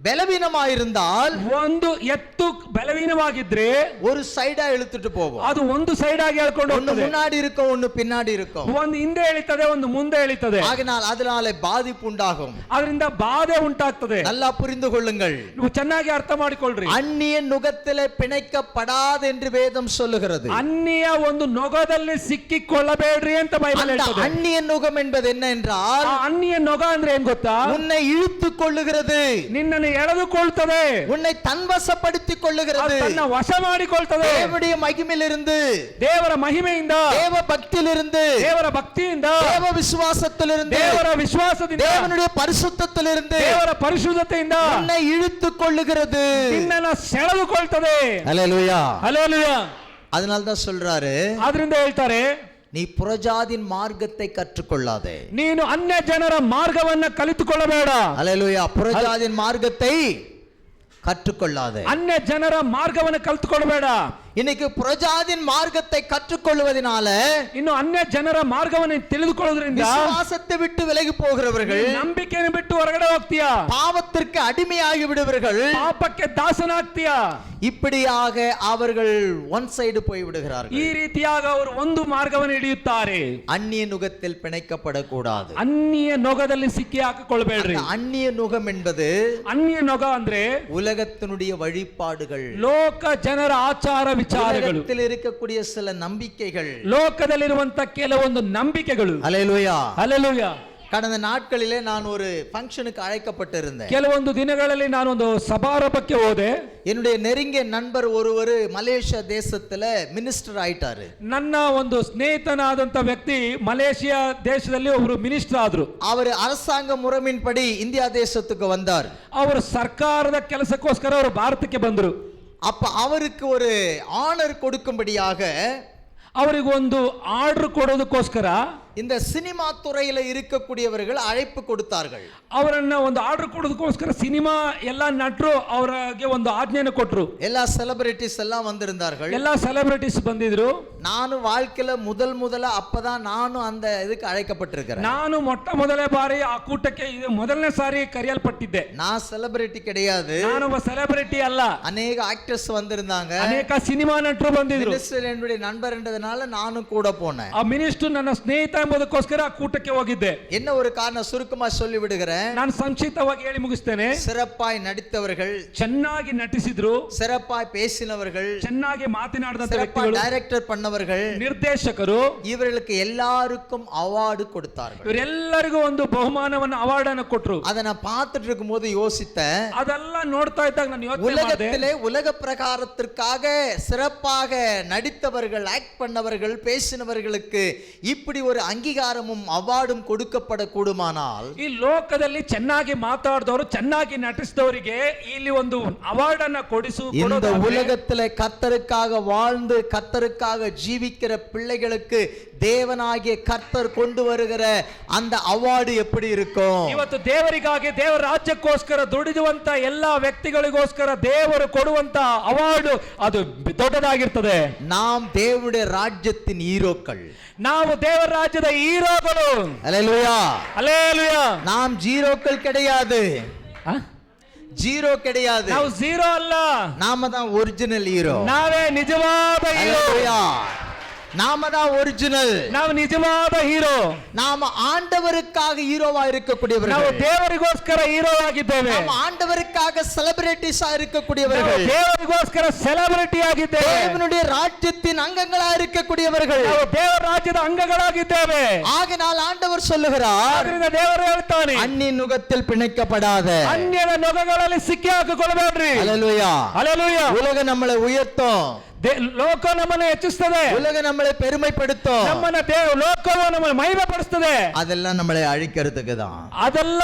பலவீனமாயிருந்தால் ಒಂದು ಎತ್ತು ಬಲವೀನವಾಗಿದ್ರೆ ஒரு சைடா இழுத்துட்டு போவோம். ಅದು ಒಂದು ಸೈಡ್ ಆಗಿ ಹೇಳ್ಕೊಂಡು ஒன்னு ಹೋಗ್ತದೆ. முன்னாடி இருக்கும், ஒன்னு பின்னாடி இருக்கும். ಒಂದು ಹಿಂದೆ ಎಳಿತದೆ, ಒಂದು ಮುಂದೆ ಎಳಿತದೆ. அதனால பாதிப்பு உண்டாகும். ಅದರಿಂದ ಬಾಧೆ ಉಂಟಾಗ್ತದೆ. நல்லா புரிந்து கொள்ளுங்கள். ನೀವು ಚೆನ್ನಾಗಿ ಅರ್ಥ ಮಾಡಿಕೊಳ್ಳ್ರಿ. அந்நிய நுகத்திலே பிணைக்கப்படாது என்று வேதம் சொல்லுகிறது. ಅನ್ಯ ಒಂದು ನೊಗದಲ್ಲಿ ಸಿಕ್ಕಿಕೊಳ್ಳಬೇಡ್ರಿ ಅಂತ ಬೈಬಲ್ அந்த ಹೇಳ್ತದೆ. அந்நிய நுகம் என்பது என்ன என்றால் ಆ ಅನ್ಯ ನೊಗ ಅಂದ್ರೆ ಏನ್ ಗೊತ್ತಾ? உன்னை இழுத்துக் கொள்ளுகிறது, ನಿನ್ನನ್ನು ಎಳೆದುಕೊಳ್ತದೆ, உன்னை தன்வசப்படுத்திக் கொள்ளுகிறது, ತನ್ನ ವಶ ಮಾಡಿಕೊಳ್ತದೆ. தேவனுடைய மகிமையிலிருந்து, ದೇವರ ಮಹಿಮೆಯಿಂದ, தேவ பக்தியிலிருந்து, ದೇವರ ಭಕ್ತಿಯಿಂದ, தேவ விசுவாசத்திலிருந்து, ದೇವರ ವಿಶ್ವಾಸದಿಂದ, தேவனுடைய பரிசுத்தத்திலிருந்து ದೇವರ ಪರಿಶುದ್ಧತೆಯಿಂದ உன்னை இழுத்துக் கொள்ளுகிறது, ನಿನ್ನನ್ನು ಸೆಳೆದುಕೊಳ್ತದೆ. அல்லேலூயா. ಹಲ್ಲೆಲೂಯಾ. அதனால தான் சொல்றாரு, ಆದ್ರಿಂದ ಹೇಳ್ತಾರೆ, நீ புறஜாதின் மார்க்கத்தை கற்றுக்கொள்ளாதே. ನೀನು ಅನ್ಯ ಜನರ ಮಾರ್ಗವನ್ನ ಕಲಿತುಕೊಳ್ಳಬೇಡ. அல்லேலூயா. புறஜாதின் மார்க்கத்தை கற்றுக்கொள்ளாதே. ಅನ್ಯ ಜನರ ಮಾರ್ಗವನ್ನು ಕಲಿತುಕೊಳ್ಳಬೇಡ. இன்னைக்கு புறஜாதின் மார்க்கத்தை கற்றுக்கொள்வதனால ಇನ್ನು ಅನ್ಯ ಜನರ ಮಾರ್ಗವನ್ನು ತಿಳಿದುಕೊಳ್ಳೋದ್ರಿಂದ விசுவாசத்தை விட்டு விலகி போகிறவர்கள், ನಂಬಿಕೆಯನ್ನು ಬಿಟ್ಟು ಹೊರಗಡೆ ಹೋಗ್ತೀಯಾ, பாவத்திற்கு அடிமையாகி விடுவர்கள், ಪಾಪಕ್ಕೆ ದಾಸನಾಗ್ತೀಯಾ. இப்படியாக அவர்கள் ஒன் சைடு போய் விடுகிறார்கள். ಈ ರೀತಿಯಾಗಿ ಅವರು ಒಂದು ಮಾರ್ಗವನ್ನು ಹಿಡಿಯುತ್ತಾರೆ. அந்நிய நுகத்தில் பிணைக்கப்படக்கூடாது. ಅನ್ಯ ನೊಗದಲ್ಲಿ ಸಿಕ್ಕಿ ಹಾಕಿಕೊಳ್ಬೇಡ್ರಿ. அந்த அந்நிய நுகம் என்பது ಅನ್ಯ ನೊಗ ಅಂದ್ರೆ உலகத்தினுடைய வழிபாடுகள், ಲೋಕ ಜನರ ಆಚಾರ ವಿಚಾರಗಳು, உலகத்தில் இருக்கக்கூடிய சில நம்பிக்கைகள், ಲೋಕದಲ್ಲಿರುವಂತ ಕೆಲವೊಂದು ನಂಬಿಕೆಗಳು. அல்லேலூயா. ಹಲ್ಲೆಲೂಯಾ. கடந்த நாட்களிலே நான் ஒரு ஃபங்க்ஷனுக்கு அழைக்கப்பட்டிருந்தேன். ಕೆಲವೊಂದು ದಿನಗಳಲ್ಲಿ ನಾನೊಂದು ಸಮಾರಂಭಕ್ಕೆ ಹೋದೆ. என்னுடைய நெருங்கிய நண்பர் ஒருவர் மலேசியா தேசத்துல மினிஸ்டர் ஆயிட்டாரு. ನನ್ನ ಒಂದು ಸ್ನೇಹಿತನಾದಂತ ವ್ಯಕ್ತಿ ಮಲೇಷಿಯಾ ದೇಶದಲ್ಲಿ ಒಬ್ಬರು ಮಿನಿಸ್ಟರ್ ಆದ್ರು. அவர் அரசாங்க முறைமையின்படி இந்தியா தேசத்துக்கு வந்தார். ಅವರು ಸರ್ಕಾರದ ಕೆಲಸಕ್ಕೋಸ್ಕರ ಅವರು ಭಾರತಕ್ಕೆ ಬಂದರು. அப்ப அவருக்கு ஒரு ஆனர் கொடுக்கும்படியாக ಅವರಿಗೆ ಒಂದು ಆರ್ಡರ್ ಕೊಡೋದಕ್ಕೋಸ್ಕರ இந்த சினிமா துறையில இருக்கக்கூடியவர்கள் அழைப்பு கொடுத்தார்கள். ಅವರನ್ನ ಒಂದು ಆರ್ಡರ್ ಕೊಡೋದಕ್ಕೋಸ್ಕರ ಸಿನಿಮಾ ಎಲ್ಲ ನಟರು ಅವರಿಗೆ ಒಂದು ಆಜ್ಞೆಯನ್ನು ಕೊಟ್ಟರು. எல்லா செலிபிரிட்டிஸ் எல்லாம் வந்திருந்தார்கள். ಎಲ್ಲ ಸೆಲೆಬ್ರಿಟೀಸ್ ಬಂದಿದ್ರು. நானும் வாழ்க்கையில முதல்ல அப்பதான் நானும் அந்த இதுக்கு அழைக்கப்பட்டிருக்கிறேன். ನಾನು ಮೊದಲ ಬಾರಿ ಆ ಕೂಟಕ್ಕೆ ಇದು ಮೊದಲನೇ ಸಾರಿ ಕರೆಯಲ್ಪಟ್ಟಿದ್ದೆ. நான் செலிபிரிட்டி கிடையாது. ನಾನೊಬ್ಬ ಸೆಲೆಬ್ರಿಟಿ ಅಲ್ಲ. அநேக ஆக்டர்ஸ் வந்திருந்தாங்க. ಅನೇಕ ಸಿನಿಮಾ ನಟರು ಬಂದಿದ್ರು. மினிஸ்டர் என்னுடைய நண்பர் என்றதுனால நானும் கூட போனேன். ಆ ಮಿನಿಸ್ಟರ್ ನನ್ನ ಸ್ನೇಹಿತ ಎಂಬುದಕ್ಕೋಸ್ಕರ ಆ ಕೂಟಕ್ಕೆ ಹೋಗಿದ್ದೆ. என்ன ஒரு காரணம் சுருக்கமா சொல்லி விடுகிறேன். ನಾನು ಸಂಕ್ಷಿಪ್ತವಾಗಿ ಹೇಳಿ ಮುಗಿಸ್ತೇನೆ. சிறப்பாய் நடித்தவர்கள், ಚೆನ್ನಾಗಿ ನಟಿಸಿದ್ರು, சிறப்பாய் பேசினவர்கள், ಚೆನ್ನಾಗಿ ಮಾತನಾಡಿದಂತ சிறப்பாய் ವ್ಯಕ್ತಿಗಳು, டைரக்டர் பண்ணவர்கள், ನಿರ್ದೇಶಕರು, இவர்களுக்கு எல்லாருக்கும் அவார்டு கொடுத்தார்கள். ಇವರೆಲ್ಲರಿಗೂ ಒಂದು ಬಹುಮಾನವನ್ನು ಅವಾರ್ಡ್ ಅನ್ನು ಕೊಟ್ಟರು. அதை நான் பார்த்துட்டு இருக்கும்போது யோசித்தேன், ಅದೆಲ್ಲ ನೋಡ್ತಾ ಇದ್ದಾಗ ನಾನು ಯೋಚನೆ ಮಾಡಿದೆ, உலகத்திலே உலக பிரகாரத்திற்காக சிறப்பாக நடித்தவர்கள், ஆக்ட் பண்ணவர்கள், பேசினவர்களுக்கு இப்படி ஒரு அங்கீகாரமும் அவார்டும் கொடுக்கப்பட கூடுமானால், ಈ ಲೋಕದಲ್ಲಿ ಚೆನ್ನಾಗಿ ಮಾತಾಡಿದವರು, ಚೆನ್ನಾಗಿ ನಟಿಸಿದವರಿಗೆ ಇಲ್ಲಿ ಒಂದು ಅವಾರ್ಡ್ ಅನ್ನ இந்த உலகத்திலே கர்த்தருக்காக வாழ்ந்து கர்த்தருக்காக ஜீவிக்கிற பிள்ளைகளுக்கு தேவனாகிய கர்த்தர் கொண்டு வருகிற அந்த அவார்டு எப்படி இருக்கும்? ಇವತ್ತು ದೇವರಿಗಾಗಿ, ದೇವರ ರಾಜ್ಯಕ್ಕೋಸ್ಕರ ದುಡಿದುವಂತ ಎಲ್ಲಾ ವ್ಯಕ್ತಿಗಳಿಗೋಸ್ಕರ ದೇವರು ಕೊಡುವಂತ ಅವಾರ್ಡ್ ಅದು ದೊಡ್ಡದಾಗಿರ್ತದೆ. நாம் தேவனுடைய ராஜ்யத்தின் ஹீரோக்கள். ನಾವು ದೇವರ ರಾಜ್ಯದ ಹೀರೋಗಳು. அல்லேலூயா. ಹಲ್ಲೆಲೂಯಾ. நாம் ஜீரோக்கள் கிடையாது. ஜீரோ கிடையாது. ನಾವು ಝೀರೋ ಅಲ್ಲ. நாம தான் ஒரிஜினல் ஹீரோ. ನಾವೇ ನಿಜವಾದ ಹೀರೋ. நாம தான் ஒரிஜினல். ನಾವು ನಿಜವಾದ ಹೀರೋ. நாம ஆண்டவருக்காக ஹீரோவா இருக்கக்கூடியவர்கள். ನಾವು ದೇವರಿಗೋಸ್ಕರ ಹೀರೋ ಆಗಿದ್ದೇವೆ. நாம ஆண்டவருக்காக செலிபிரிட்டிஸா இருக்கக்கூடியவர்கள். ದೇವರಿಗೋಸ್ಕರ ಸೆಲೆಬ್ರಿಟಿ ಆಗಿದ್ದೇವೆ. தேவனுடைய ராஜ்யத்தின் அங்கங்களா இருக்கக்கூடியவர்கள். ನಾವು ದೇವರ ರಾಜ್ಯದ ಅಂಗಗಳಾಗಿದ್ದೇವೆ. ஆகையால் ஆண்டவர் சொல்லுகிறார், ಆದ್ರಿಂದ ದೇವರು ಹೇಳ್ತಾನೆ, அந்நிய நுகத்தில் பிணைக்கப்படாத, ಅನ್ಯದ ನೊಗಗಳಲ್ಲಿ ಸಿಕ್ಕಿ ಹಾಕಿಕೊಳ್ಳಬೇಡ್ರಿ. அல்லேலூயா. ಹಲ್ಲೆಲೂಯಾ. உலகம் நம்மளை உயர்த்தும், ಲೋಕ ನಮ್ಮನ್ನು ಹೆಚ್ಚಿಸ್ತದೆ, உலகம் நம்மளை பெருமைப்படுத்தும், ನಮ್ಮನ್ನ ಲೋಕವು ನಮ್ಮನ್ನು ಮಹಿಮೆ ಪಡಿಸ್ತದೆ. அதெல்லாம் நம்மளை அழிக்கிறதுக்கு தான். ಅದೆಲ್ಲ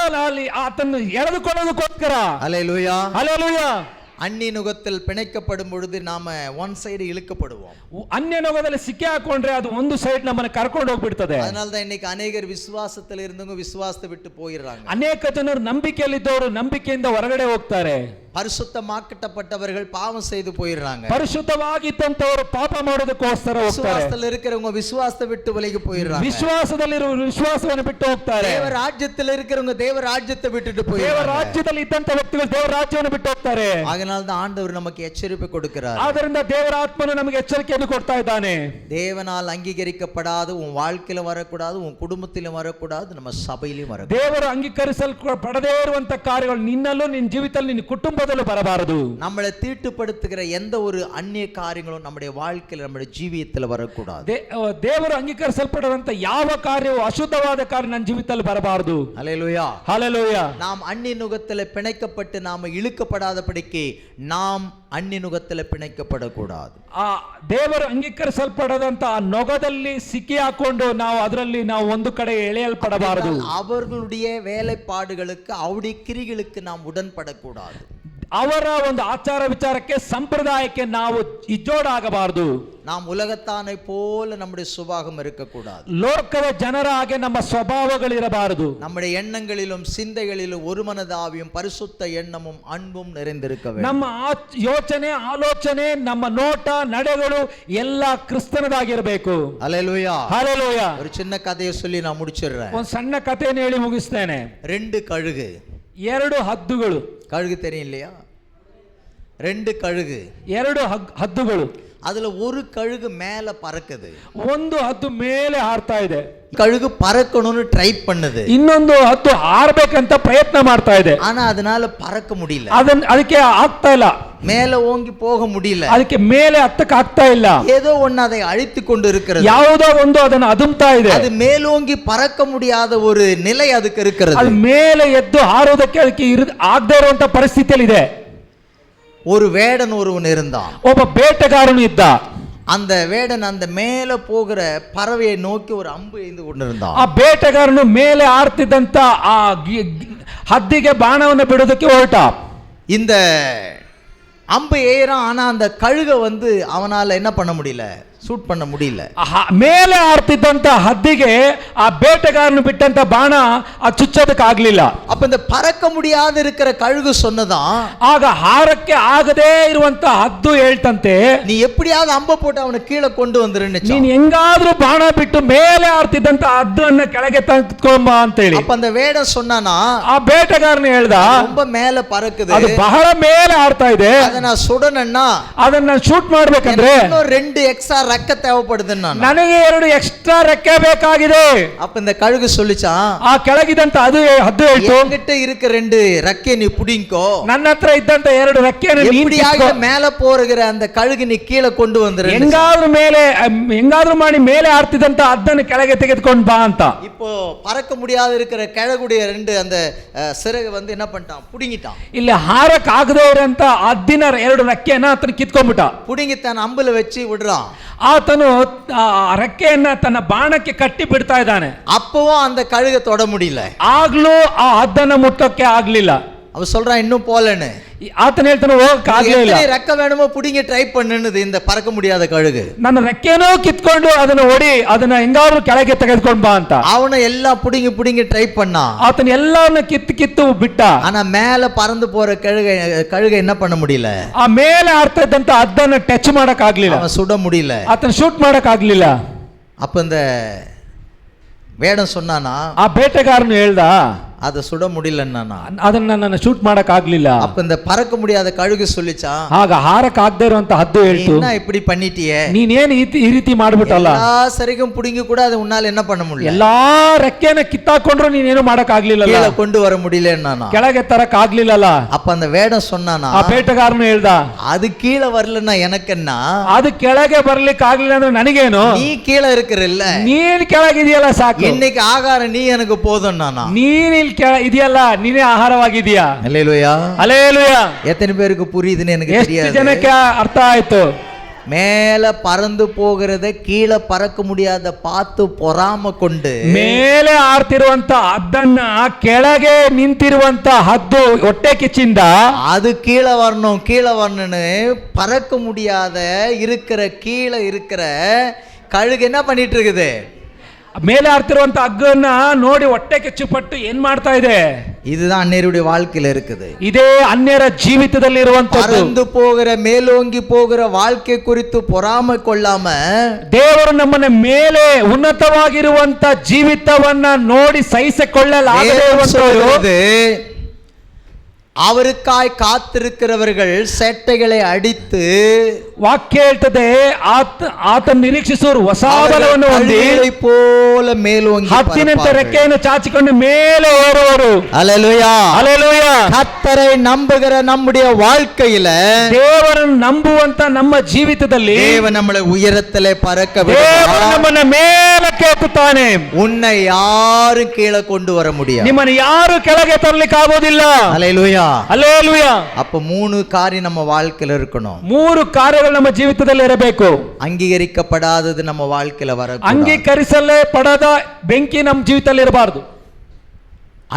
ಆತನ್ನು ಎಳೆದುಕೊಳ್ಳೋದಕ್ಕೋಸ್ಕರ. அல்லேலூயா. ಹಲ್ಲೆಲೂಯಾ. அந்நிய நுகத்தில் பிணைக்கப்படும் பொழுது நாம ஒன் சைடு இழுக்கப்படுவோம். ಅನ್ಯ ನೊಗದಲ್ಲಿ ಸಿಕ್ಕಿ ಹಾಕೊಂಡ್ರೆ ಅದು ಒಂದು ಸೈಡ್ ನಮ್ಮನ್ನ ಕರ್ಕೊಂಡು ಹೋಗ್ಬಿಡ್ತದೆ. அதனால தான் இன்னைக்கு அநேகர் விசுவாசத்தில் இருந்தவங்க விசுவாசத்தை விட்டு போயிடுறாங்க. ಅನೇಕ ಜನರು ನಂಬಿಕೆಯಲ್ಲಿದ್ದವರು ನಂಬಿಕೆಯಿಂದ ಹೊರಗಡೆ ಹೋಗ್ತಾರೆ. பரிசுத்தமாக்கப்பட்டவர்கள் பாவம் செய்து போயிடுறாங்க. ಪರಿಶುದ್ಧವಾಗಿದ್ದಂತವರು ಪಾಪ ಮಾಡೋದಕ್ಕೋಸ್ಕರ ಹೋಗ್ತಾರೆ. விசுவாசத்தில் இருக்கிறவங்க விசுவாசத்தை விட்டு விலகி போயிடுறாங்க. ವಿಶ್ವಾಸದಲ್ಲಿರುವ ವಿಶ್ವಾಸವನ್ನು ಬಿಟ್ಟು ಹೋಗ್ತಾರೆ. தேவ ராஜ்யத்தில் இருக்கிறவங்க தேவ ராஜ்யத்தை விட்டுட்டு ದೇವರ போயிடுறாங்க. ರಾಜ್ಯದಲ್ಲಿ ಇದ್ದಂತ ವ್ಯಕ್ತಿಗಳು ದೇವರ ರಾಜ್ಯವನ್ನು ಬಿಟ್ಟು ಹೋಗ್ತಾರೆ. அதனால தான் ஆண்டவர் நமக்கு எச்சரிப்பு கொடுக்கிறார். ಆದ್ದರಿಂದ ದೇವರ ಆತ್ಮನು ನಮಗೆ ಎಚ್ಚರಿಕೆಯನ್ನು ಕೊಡ್ತಾ ಇದ್ದಾನೆ. தேவனால் அங்கீகரிக்கப்படாது உன் வாழ்க்கையில வரக்கூடாது, உன் குடும்பத்திலும் வரக்கூடாது, நம்ம சபையிலும் வரக்கூடாது. ದೇವರು ಅಂಗೀಕರಿಸಲ್ಪಡದೇ ಇರುವಂತ ಕಾರ್ಯಗಳು ನಿನ್ನಲ್ಲೂ ನಿನ್ನ ಜೀವಿತದಲ್ಲಿ ನಿನ್ನ ಕುಟುಂಬದಲ್ಲೂ ಬರಬಾರದು. நம்மளை தீட்டுப்படுத்துகிற எந்த ஒரு அந்நிய காரியங்களும் நம்முடைய வாழ்க்கையில நம்முடைய ஜீவியத்தில் வரக்கூடாது. ದೇವರು ಅಂಗೀಕರಿಸಲ್ಪಡದಂತ ಯಾವ ಕಾರ್ಯವೂ ಅಶುದ್ಧವಾದ ಕಾರ್ಯ ನನ್ನ ಜೀವಿತದಲ್ಲಿ ಬರಬಾರದು. ஹல்லேலூயா. ஹல்லேலೂಯಾ. நாம் அந்நிய நுகத்தில் பிணைக்கப்பட்டு நாம இழுக்கப்படாதபடிக்கு நாம் அந்நிய நுகத்தில் பிணைக்கப்படக்கூடாது. ಆ ದೇವರು ಅಂಗೀಕರಿಸಲ್ಪಡದಂತ ಆ ನೊಗದಲ್ಲಿ ಸಿಕ್ಕಿ ಹಾಕೊಂಡು ನಾವು ಅದರಲ್ಲಿ ನಾವು ಒಂದು ಕಡೆ ಎಳೆಯಲ್ಪಡಬಾರದು. அவர்களுடைய வேலைப்பாடுகளுக்கு அவருடைய கிரிகளுக்கு நாம் உடன்படக்கூடாது. ಅವರ ಒಂದು ಆಚಾರ ವಿಚಾರಕ್ಕೆ ಸಂಪ್ರದಾಯಕ್ಕೆ ನಾವು ಇಜ್ಜೋಡಾಗಬಾರದು. நாம் உலகத்தானை போல நம்முடைய சுபாவம் இருக்கக்கூடாது. ಲೋಕದ ಜನರ ಹಾಗೆ ನಮ್ಮ ಸ್ವಭಾವಗಳಿರಬಾರದು. நம்முடைய எண்ணங்களிலும் சிந்தைகளிலும் ஒரு மனதாவியும் பரிசுத்த எண்ணமும் அன்பும் நிறைந்திருக்க வேண்டும். ನಮ್ಮ ಯೋಚನೆ ಆಲೋಚನೆ ನಮ್ಮ ನೋಟ ನಡೆಗಳು ಎಲ್ಲ ಕ್ರಿಸ್ತನದಾಗಿರಬೇಕು. ஹல்லேலூயா. ಹಲ್ಲೆಲೂಯಾ. ஒரு சின்ன கதையை சொல்லி நான் முடிச்சிடுறேன். ಒಂದು ಸಣ್ಣ ಕಥೆಯನ್ನು ಹೇಳಿ ಮುಗಿಸ್ತೇನೆ. 2 கழுகு. 2 ಹದ್ದುಗಳು. கழுகு தெரியும் இல்லையா? 2 கழுகு. 2 ಹದ್ದುಗಳು. அதுல ஒரு கழுகு மேல பறக்குது, ಒಂದು ಹದ್ದು ಮೇಲೆ ಹಾರ್ತಾ ಇದೆ. கழுகு பறக்கணும்னு ட்ரை பண்ணுது, ಇನ್ನೊಂದು ಹದ್ದು ಹಾರಬೇಕಂತ ಪ್ರಯತ್ನ ಮಾಡ್ತಾ ಇದೆ. ஆனா அதனால பறக்க முடியல. ಅದಕ್ಕೆ ಆಗ್ತಾ ಇಲ್ಲ. மேல ஓங்கி போக முடியல. ಅದಕ್ಕೆ ಮೇಲೆ ಹತ್ತಕ್ಕೆ ಆಗ್ತಾ ಇಲ್ಲ. ஏதோ ஒன்னு அதை அழித்து கொண்டு இருக்கிறது. ಯಾವುದೋ ಒಂದು ಅದನ್ನು ಅದುಮ್ತಾ ಇದೆ. அது மேலோங்கி பறக்க முடியாத ஒரு நிலை அதுக்கு இருக்கிறது. ಅದು ಮೇಲೆ ಎದ್ದು ಹಾರೋದಕ್ಕೆ ಅದಕ್ಕೆ ಆಗದೇ ಇರುವಂತ ಪರಿಸ್ಥಿತಿಯಲ್ಲಿ ಇದೆ. ஒரு வேடன் ஒருவன் இருந்தான். ಒಬ್ಬ ಬೇಟೆಗಾರನು ಇದ್ದ. அந்த வேடன் அந்த மேல போகிற பறவையை நோக்கி ஒரு அம்பு எய்து கொண்டிருந்தான். ಆ ಬೇಟೆಗಾರನು ಮೇಲೆ ಆರ್ತಿದ್ದಂತ ಆ ಹದ್ದಿಗೆ ಬಾಣವನ್ನು ಬಿಡೋದಕ್ಕೆ ಹೊರಟ. இந்த அம்பு ஏறான், ஆனா அந்த கழுகை அவனால என்ன பண்ண முடியல, ಶೂಟ್ பண்ண முடியல. ಮೇಲೆ ಆರ್ತಿದ್ದಂತ ಹದ್ದಿಗೆ ಆ ಬೇಟೆಗಾರನು ಬಿಟ್ಟಂತ ಬಾಣ ಚುಚ್ಚೋದಕ್ಕೆ ಆಗ್ಲಿಲ್ಲ. அப்ப இந்த பறக்க முடியாத இருக்கிற கழுகு சொன்னதான், ಆಗ ಹಾರಕ್ಕೆ ಆಗದೇ ಇರುವಂತ ಹದ್ದು ಹೇಳ್ತಂತೆ, நீ எப்படியாவது அம்ப போட்டு ಅವನ கீழே கொண்டு வந்துருன்னு. ನೀನ್ ಹೆಂಗಾದ್ರೂ ಬಾಣ ಬಿಟ್ಟು ಮೇಲೆ ಆರ್ತಿದ್ದಂತ ಹದ್ದನ್ನ ಕೆಳಗೆ ತಂದ್ಕೊಂಬ ಅಂತ ಹೇಳಿ. அப்ப அந்த வேடன் சொன்னானா, ಆ ಬೇಟೆಗಾರನು ಹೇಳ್ದ, ரொம்ப மேல பறக்குது, ಅದು ಬಹಳ ಮೇಲೆ ಆರ್ತಾ ಇದೆ, ಅದನ್ನ ಸುಡನಣ್ಣ, ಅದನ್ನ ಶೂಟ್ ಮಾಡ್ಬೇಕಂದ್ರೆ ಇನ್ನೂ 2 ಎಕ್ಸ್ಟ್ರಾ ರೆಕ್ಕೆ தேவைப்படுதுன்னா, ನನಗೆ 2 ಎಕ್ಸ್ಟ್ರಾ ರೆಕ್ಕೆ ಬೇಕಾಗಿದೆ. அப்ப இந்த கழுகு சொல்லிச்சான், ಆ ಕೆಳಗಿದಂತ ಹದ್ದು ಹೇಳ್ತು, என்கிட்ட இருக்க 2 ರೆಕ್ಕೆ நீ புடிங்கோ, ನನ್ನ ಹತ್ರ ಇದ್ದಂತ 2 ರೆಕ್ಕೆಯನ್ನು ನೀನು எப்படியாக மேல போறகிற அந்த கழுகு நீ கீழே கொண்டு வந்துரு, ಹೆಂಗಾದ್ರೂ ಮಾಡಿ ಮೇಲೆ ಆರ್ತಿದಂತ ಹದ್ದನ್ನು ಕೆಳಗೆ ತೆಗೆದುಕೊಂಡು ಬಾ ಅಂತ. இப்போ பறக்க முடியாத இருக்கிற கழுகுடைய 2 அந்த சிறகு என்ன பண்ணிட்டான், புடிங்கிட்டான். ಇಲ್ಲಿ ಹಾರಕ್ ಆಗದೇ ಇರೋಂತ ಹದ್ದಿನ 2 ರೆಕ್ಕೆಯನ್ನ ಆತನ ಕಿತ್ಕೊಂಡ್ಬಿಟ್ಟ. புடிங்கி தன் அம்புல வச்சு விடுறான். ಆತನು ರೆಕ್ಕೆಯನ್ನ ತನ್ನ ಬಾಣಕ್ಕೆ ಕಟ್ಟಿ ಬಿಡ್ತಾ ಇದ್ದಾನೆ. அப்பவும் அந்த கழுகை தொட முடியல. ಆಗ್ಲೂ ಆ ಹದ್ದನ್ನ ಮುಟ್ಟಕ್ಕೆ ಆಗ್ಲಿಲ್ಲ. அவ சொல்றான் இன்னும் போலன்னு. ಆತನ ಹೇಳ್ತಾನೆ ಹೋಗಕ್ಕೆ ಆಗ್ಲಿಲ್ಲ. ರೆಕ್ಕೆ வேணுமோ புடிங்க ட்ரை பண்ணுது இந்த பறக்க முடியாத கழுகு. ನನ್ನ ರೆಕ್ಕೆನೂ ಕಿತ್ಕೊಂಡು ಅದನ್ನ ಹೊಡಿ, ಅದನ್ನ ಹೆಂಗಾದ್ರೂ ಕೆಳಗೆ ತೆಗೆದುಕೊಂಡು ಬಾ ಅಂತ. அவனை எல்லாம் புடிங்கி ட்ரை பண்ணான். ಆತನ ಎಲ್ಲಾನು ಕಿತ್ತು ಬಿಟ್ಟ. ஆனா மேல பறந்து போற கழுகை என்ன பண்ண முடியல, ಆ ಮೇಲೆ ಆಡ್ತಾ ಇದ್ದಂತ ಹದ್ದನ್ನ ಟಚ್ ಮಾಡಕ್ ಆಗ್ಲಿಲ್ಲ, அவன் சுட முடியல, ಆತನ ಶೂಟ್ ಮಾಡಕ್ ಆಗ್ಲಿಲ್ಲ. அப்ப இந்த வேடம் சொன்னானா, ಆ ಬೇಟೆಗಾರನು ಹೇಳ್ದ, அதை சுட முடியலன்னா, ಅದನ್ನ ನನ್ನ ಶೂಟ್ ಮಾಡಕ್ ಆಗ್ಲಿಲ್ಲ. அப்ப இந்த பறக்க முடியாத கழுகு சொல்லிச்சான், ಆಗ ಹಾರಕ್ ಆಗದೆ ಇರುವಂತ ಹದ್ದು ಹೇಳ್ತು, என்ன இப்படி பண்ணிட்டியே, ನೀನೇನ್ ಈ ರೀತಿ ಮಾಡ್ಬಿಟ್ಟಲ್ಲ, எல்லா சரிக்கும் புடிங்க கூட அது உன்னால என்ன பண்ண முடியல, ಎಲ್ಲಾ ರೆಕ್ಕೆನ ಕಿತ್ತಾಕೊಂಡ್ರು ನೀನೇನು ಮಾಡಕ್ ಆಗ್ಲಿಲ್ಲ, கீழே கொண்டு வர முடியலன்னா, ಕೆಳಗೆ ತರಕ್ ಆಗ್ಲಿಲ್ಲ. அப்ப அந்த வேடம் சொன்னானா, ಆ ಬೇಟೆಗಾರನು ಹೇಳ್ದ, அது கீழே வரலன்னா எனக்குன்னா, ಅದು ಕೆಳಗೆ ಬರ್ಲಿಕ್ಕೆ ಆಗ್ಲಿಲ್ಲ ಅಂದ್ರೆ ನನಗೇನು, நீ கீழே இருக்கிறல்ல, ನೀನ್ ಕೆಳಗಿದೆಯಲ್ಲ ಸಾಕು, இன்னைக்கு ஆகாரம் நீ எனக்கு போதும். நானா ನೀನ್ ಇದೆಯಲ್ಲ, ನೀನೇ ಆಹಾರವಾಗಿದೀಯಾ. அல்லேலூயா. அல்லேலூயா. எத்தனை பேருக்கு புரியுதுன்னு எனக்கு ಎಷ್ಟು தெரியாது. ಜನಕ್ಕೆ ಅರ್ಥ ಆಯ್ತು? மேல பறந்து போகிறத கீழே பறக்க முடியாத பார்த்து பொறாம கொண்டு ಮೇಲೆ ಆರ್ತಿರುವಂತ ಹದ್ದನ್ನ ಕೆಳಗೆ ನಿಂತಿರುವಂತ ಹದ್ದು ಹೊಟ್ಟೆ ಕಿಚ್ಚಿಂದ அது கீழே வரணும்னு பறக்க முடியாத இருக்கிற கீழே இருக்கிற கழுகு என்ன பண்ணிட்டு இருக்குது? ಮೇಲೆ ಆರ್ತಿರುವಂತ ಹಗ್ಗನ್ನ ನೋಡಿ ಹೊಟ್ಟೆ ಕಿಚ್ಚುಪಟ್ಟು ಏನ್ ಮಾಡ್ತಾ ಇದೆ? இதுதான் அந்நியருடைய வாழ்க்கையில இருக்குது. ಇದೇ ಅನ್ಯರ ಜೀವಿತದಲ್ಲಿ ಇರುವಂತದ್ದು. பறந்து போகிற மேலோங்கி போகிற வாழ்க்கை குறித்து பொறாமை கொள்ளாம ದೇವರು ನಮ್ಮನ್ನ ಮೇಲೆ ಉನ್ನತವಾಗಿರುವಂತ ಜೀವಿತವನ್ನ ನೋಡಿ ಸಹಿಸಿಕೊಳ್ಳಲಾಗದೇ ಇರುವಂತವರು அவருக்காய் காத்திருக்கிறவர்கள் செட்டைகளை அடித்து ವಾಕ್ಯ ಹೇಳ್ತದೆ ಆತ ನಿರೀಕ್ಷಿಸುವರು ಹೊಸ ಬಲವನ್ನು ಹೊಂದಿ போல மேலோங்கி ಹತ್ತಿನಂತೆ ರೆಕ್ಕೆಯನ್ನು ಚಾಚಿಕೊಂಡು ಮೇಲೆ ಏರುವರು. அல்லேலூயா அல்லேலೂಯಾ. கர்த்தரை நம்புகிற நம்முடைய வாழ்க்கையில ದೇವರನ್ನು ನಂಬುವಂತ ನಮ್ಮ ಜೀವಿತದಲ್ಲಿ தேவன் நம்மளை உயரத்திலே பறக்க ದೇವರು ನಮ್ಮನ್ನ ಮೇಲಕ್ಕೆ ಎತ್ತುತ್ತಾನೆ. உன்னை யாரும் கீழே கொண்டு வர முடியாது. ನಿಮ್ಮನ್ನು ಯಾರು ಕೆಳಗೆ ತರಲಿಕ್ಕೆ ಆಗೋದಿಲ್ಲ. அல்லேலூயா. அல்லேலூயா. அப்ப 3 காரியம் நம்ம வாழ்க்கையில இருக்கணும். 3 ಕಾರ್ಯಗಳು ನಮ್ಮ ಜೀವಿತದಲ್ಲಿ ಇರಬೇಕು. ಅಂಗೀಕರಿಸப்படாதது ನಮ್ಮ வாழ்க்கையில வரக்கூடாது. ಅಂಗೀಕರಿಸಲೇ ಪಡದ ಬೆಂಕಿ ನಮ್ಮ ಜೀವಿತದಲ್ಲಿ ಇರಬಾರದು.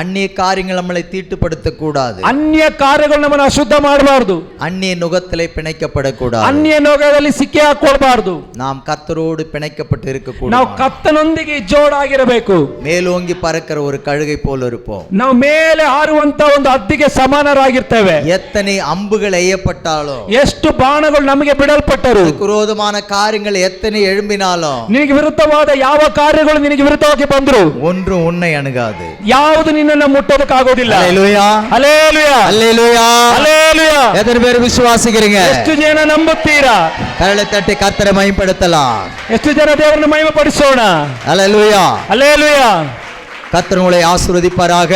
அந்நிய காரியங்கள் நம்மளை தீட்டுப்படுத்த கூடாது. ಅನ್ಯ ಕಾರ್ಯಗಳು ನಮ್ಮನ್ನು ಅಶುದ್ಧ ಮಾಡಬಾರದು. அந்நிய நுகத்திலே பிணைக்கப்படக்கூடாது. ಅನ್ಯ ನೊಗದಲ್ಲಿ ಸಿಕ್ಕಿ ಹಾಕೊಳ್ಬಾರದು. நாம் கர்த்தரோடு பிணைக்கப்பட்டு இருக்க கூடாது. ನಾವು ಕರ್ತನೊಂದಿಗೆ ಜೋಡಾಗಿರಬೇಕು. மேலோங்கி பறக்கிற ஒரு கழுகை போல இருப்போம். ನಾವು ಮೇಲೆ ಹಾರುವಂತ ಒಂದು ಹದ್ದಿಗೆ ಸಮಾನರಾಗಿರ್ತೇವೆ. எத்தனை அம்புகள் எய்யப்பட்டாலும் ಎಷ್ಟು ಬಾಣಗಳು ನಮಗೆ ಬಿಡಲ್ಪಟ್ಟರು, விரோதமான காரியங்கள் எத்தனை எழும்பினாலும் ನಿನಗೆ ವಿರುದ್ಧವಾದ ಯಾವ ಕಾರ್ಯಗಳು ನಿನಗೆ ವಿರುದ್ಧವಾಗಿ ಬಂದ್ರು ஒன்றும் உன்னை அணுகாது. ಯಾವುದು ನಿನ್ನನ್ನು ಮುಟ್ಟೋದಕ್ಕಾಗೋದಿಲ್ಲ. அல்லேலூயா. அல்லேலூயா. அல்லேலூயா. அல்லேலூயா. எத்தனை பேர் விசுவாசிக்கிறீங்க? ಎಷ್ಟು ಜನ ನಂಬುತ್ತೀರಾ? கரங்களை தட்டி கர்த்தரை மகிமைப்படுத்தலாம். ಎಷ್ಟು ಜನ ದೇವರನ್ನು ಮಹಿಮೆಪಡಿಸೋಣ? அல்லேலூயா. அல்லேலூயா. கர்த்தர் உங்களை ஆசீர்வதிப்பாராக.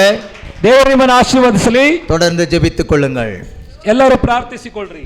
ದೇವರು ನಿಮ್ಮನ್ನು ಆಶೀರ್ವದಿಸಲಿ. தொடர்ந்து ஜெபித்துக் கொள்ளுங்கள். ಎಲ್ಲರೂ ಪ್ರಾರ್ಥಿಸಿಕೊಳ್ಳ್ರಿ.